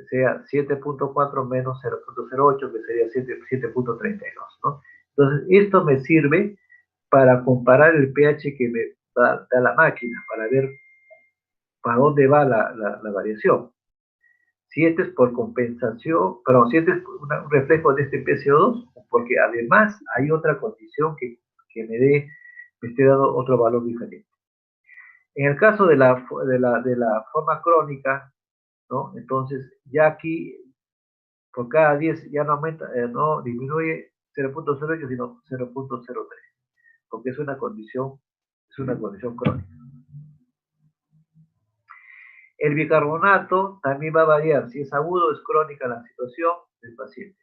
sea 7.4 menos 0.08, que sería 7.32, ¿no? Entonces, esto me sirve para comparar el pH que me da la máquina, para ver para dónde va la variación. Si este es por compensación, perdón, si este es un reflejo de este PCO2, porque además hay otra condición que me esté dando otro valor diferente. En el caso de la forma crónica, ¿no? Entonces, ya aquí, por cada 10 ya no aumenta, no disminuye 0.08, sino 0.03, porque es una condición crónica. El bicarbonato también va a variar, si es agudo o es crónica la situación del paciente.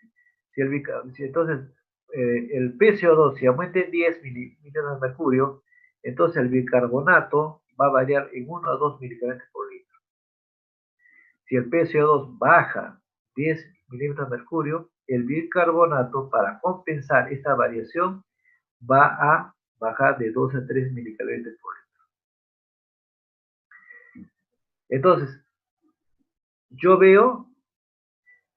Entonces, el PCO2, si aumenta en 10 miligramos de mercurio, entonces el bicarbonato va a variar en 1 a 2 miligramos por litro. Si el PCO2 baja 10 milímetros de mercurio, el bicarbonato, para compensar esta variación, va a bajar de 2 a 3 milicalories por litro. Entonces, yo veo,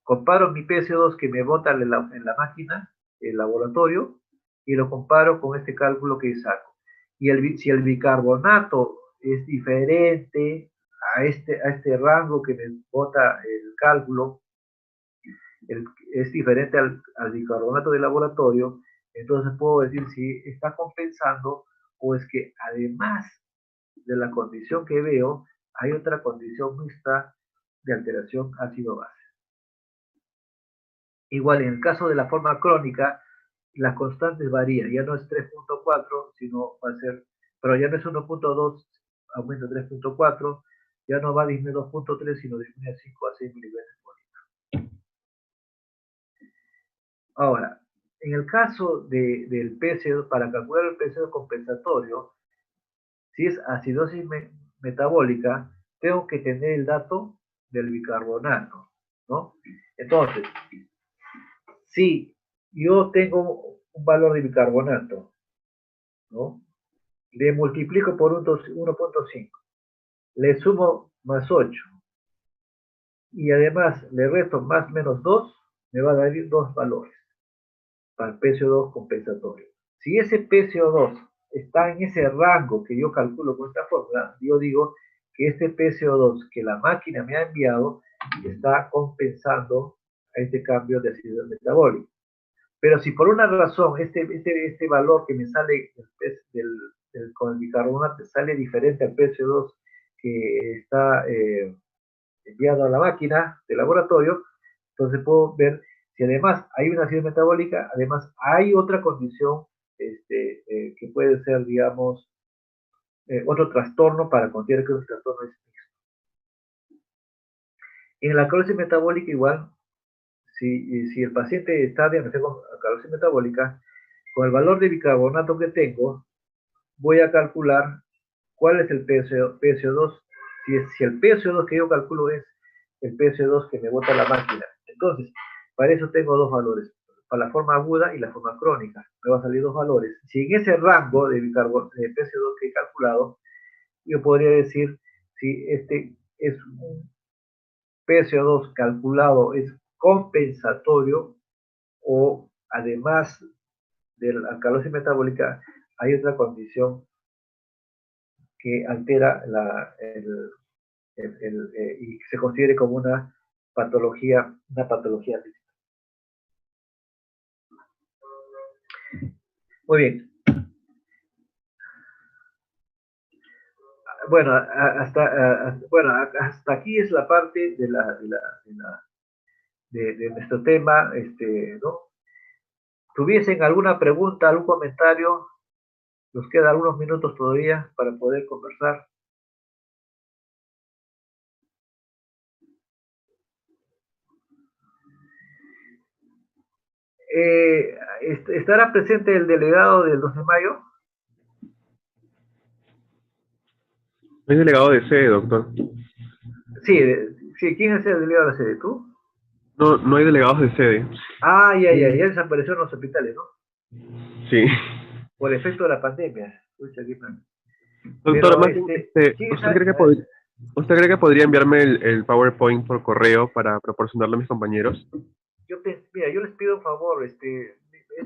comparo mi PCO2 que me bota en la máquina, el laboratorio, y lo comparo con este cálculo que saco. Y si el bicarbonato es diferente a este rango que me bota el cálculo, es diferente al bicarbonato de laboratorio, entonces puedo decir si está compensando o es que además de la condición que veo, hay otra condición mixta de alteración ácido-base. Igual, en el caso de la forma crónica, las constantes varían, ya no es 3.4, sino va a ser, pero ya no es 1.2, aumenta 3.4, ya no va a disminuir 2.3, sino disminuye 5 a 6 miligramos por litro. Ahora, en el caso del PCO, para calcular el PCO compensatorio, si es acidosis metabólica, tengo que tener el dato del bicarbonato, ¿no? Entonces, si yo tengo un valor de bicarbonato, ¿no? Le multiplico por 1.5, le sumo más 8, y además le resto más menos 2, me va a dar dos valores para el PCO2 compensatorio. Si ese PCO2 está en ese rango que yo calculo con esta fórmula, yo digo que este PCO2 que la máquina me ha enviado está compensando a este cambio de acidez metabólica. Pero si por una razón este valor que me sale con el bicarbonato sale diferente al PCO2 que está enviado a la máquina de laboratorio, entonces puedo ver si además hay una acidez metabólica, además hay otra condición que puede ser, digamos, otro trastorno para considerar que un trastorno es mixto. En la alcalosis metabólica igual, si el paciente está diagnosticado con alcalosis metabólica, con el valor de bicarbonato que tengo, voy a calcular cuál es el PCO2. Si el PCO2 que yo calculo es el PCO2 que me bota la máquina. Entonces, para eso tengo dos valores, para la forma aguda y la forma crónica. Me van a salir dos valores. Si en ese rango de PCO2 que he calculado, yo podría decir si este es un PCO2 calculado, es compensatorio o además de la alcalosis metabólica, hay otra condición que altera y se considere como una patología física. Muy bien. Bueno, hasta aquí es la parte de nuestro tema, ¿no? ¿Tuviesen alguna pregunta, algún comentario? Nos quedan algunos minutos todavía para poder conversar. ¿Estará presente el delegado del 2 de mayo? No hay delegado de sede, doctor. Sí, sí, ¿quién es el delegado de la sede? ¿Tú? No, no hay delegados de sede. Ah, ya desapareció en los hospitales, ¿no? Sí. Por el efecto de la pandemia. Escucha, qué mal. Doctor, Pero, ¿usted cree que podría enviarme el PowerPoint por correo para proporcionarlo a mis compañeros? Mira, yo les pido un favor, esto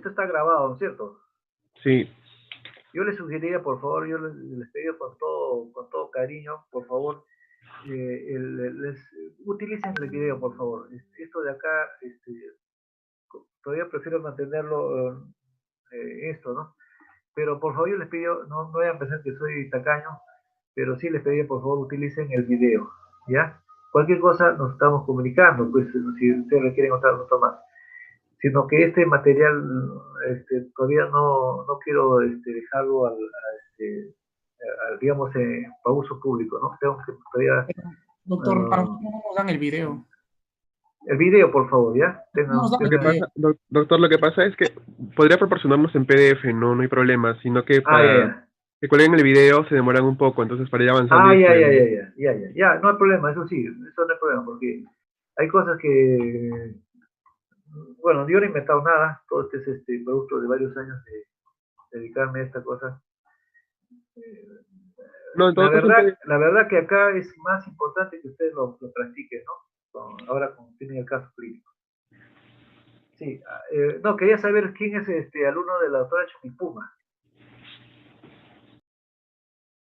está grabado, ¿no es cierto? Sí. Yo les sugeriría, por favor, yo les pido con todo cariño, por favor, utilicen el video, por favor. Esto de acá, todavía prefiero mantenerlo esto, ¿no? Pero por favor yo les pido, no voy a pensar que soy tacaño, pero sí les pediría por favor utilicen el video, ¿ya? Cualquier cosa nos estamos comunicando, pues si ustedes requieren otra más. Sino que este material todavía no quiero dejarlo digamos, para uso público, ¿no? Tengo que todavía... Doctor, para nosotros no nos dan el video. El video, por favor, ¿ya? Doctor, lo que pasa es que podría proporcionarnos en PDF, no hay problema, sino que para que cuelguen el video se demoran un poco, entonces para ir avanzando. Ya, no hay problema, eso sí, eso no hay problema, porque hay cosas que, bueno, yo no he inventado nada, todo este es producto de varios años dedicarme a esta cosa. No, en todo caso, La verdad que acá es más importante que ustedes lo practiquen, ¿no? Ahora como tienen el caso clínico. Sí, no, quería saber quién es este alumno de la doctora Chupipuma.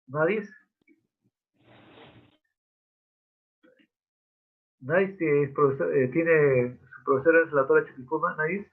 ¿Nadie? ¿Nadie es profesor, tiene su profesora es la doctora Chupipuma? ¿Nadie?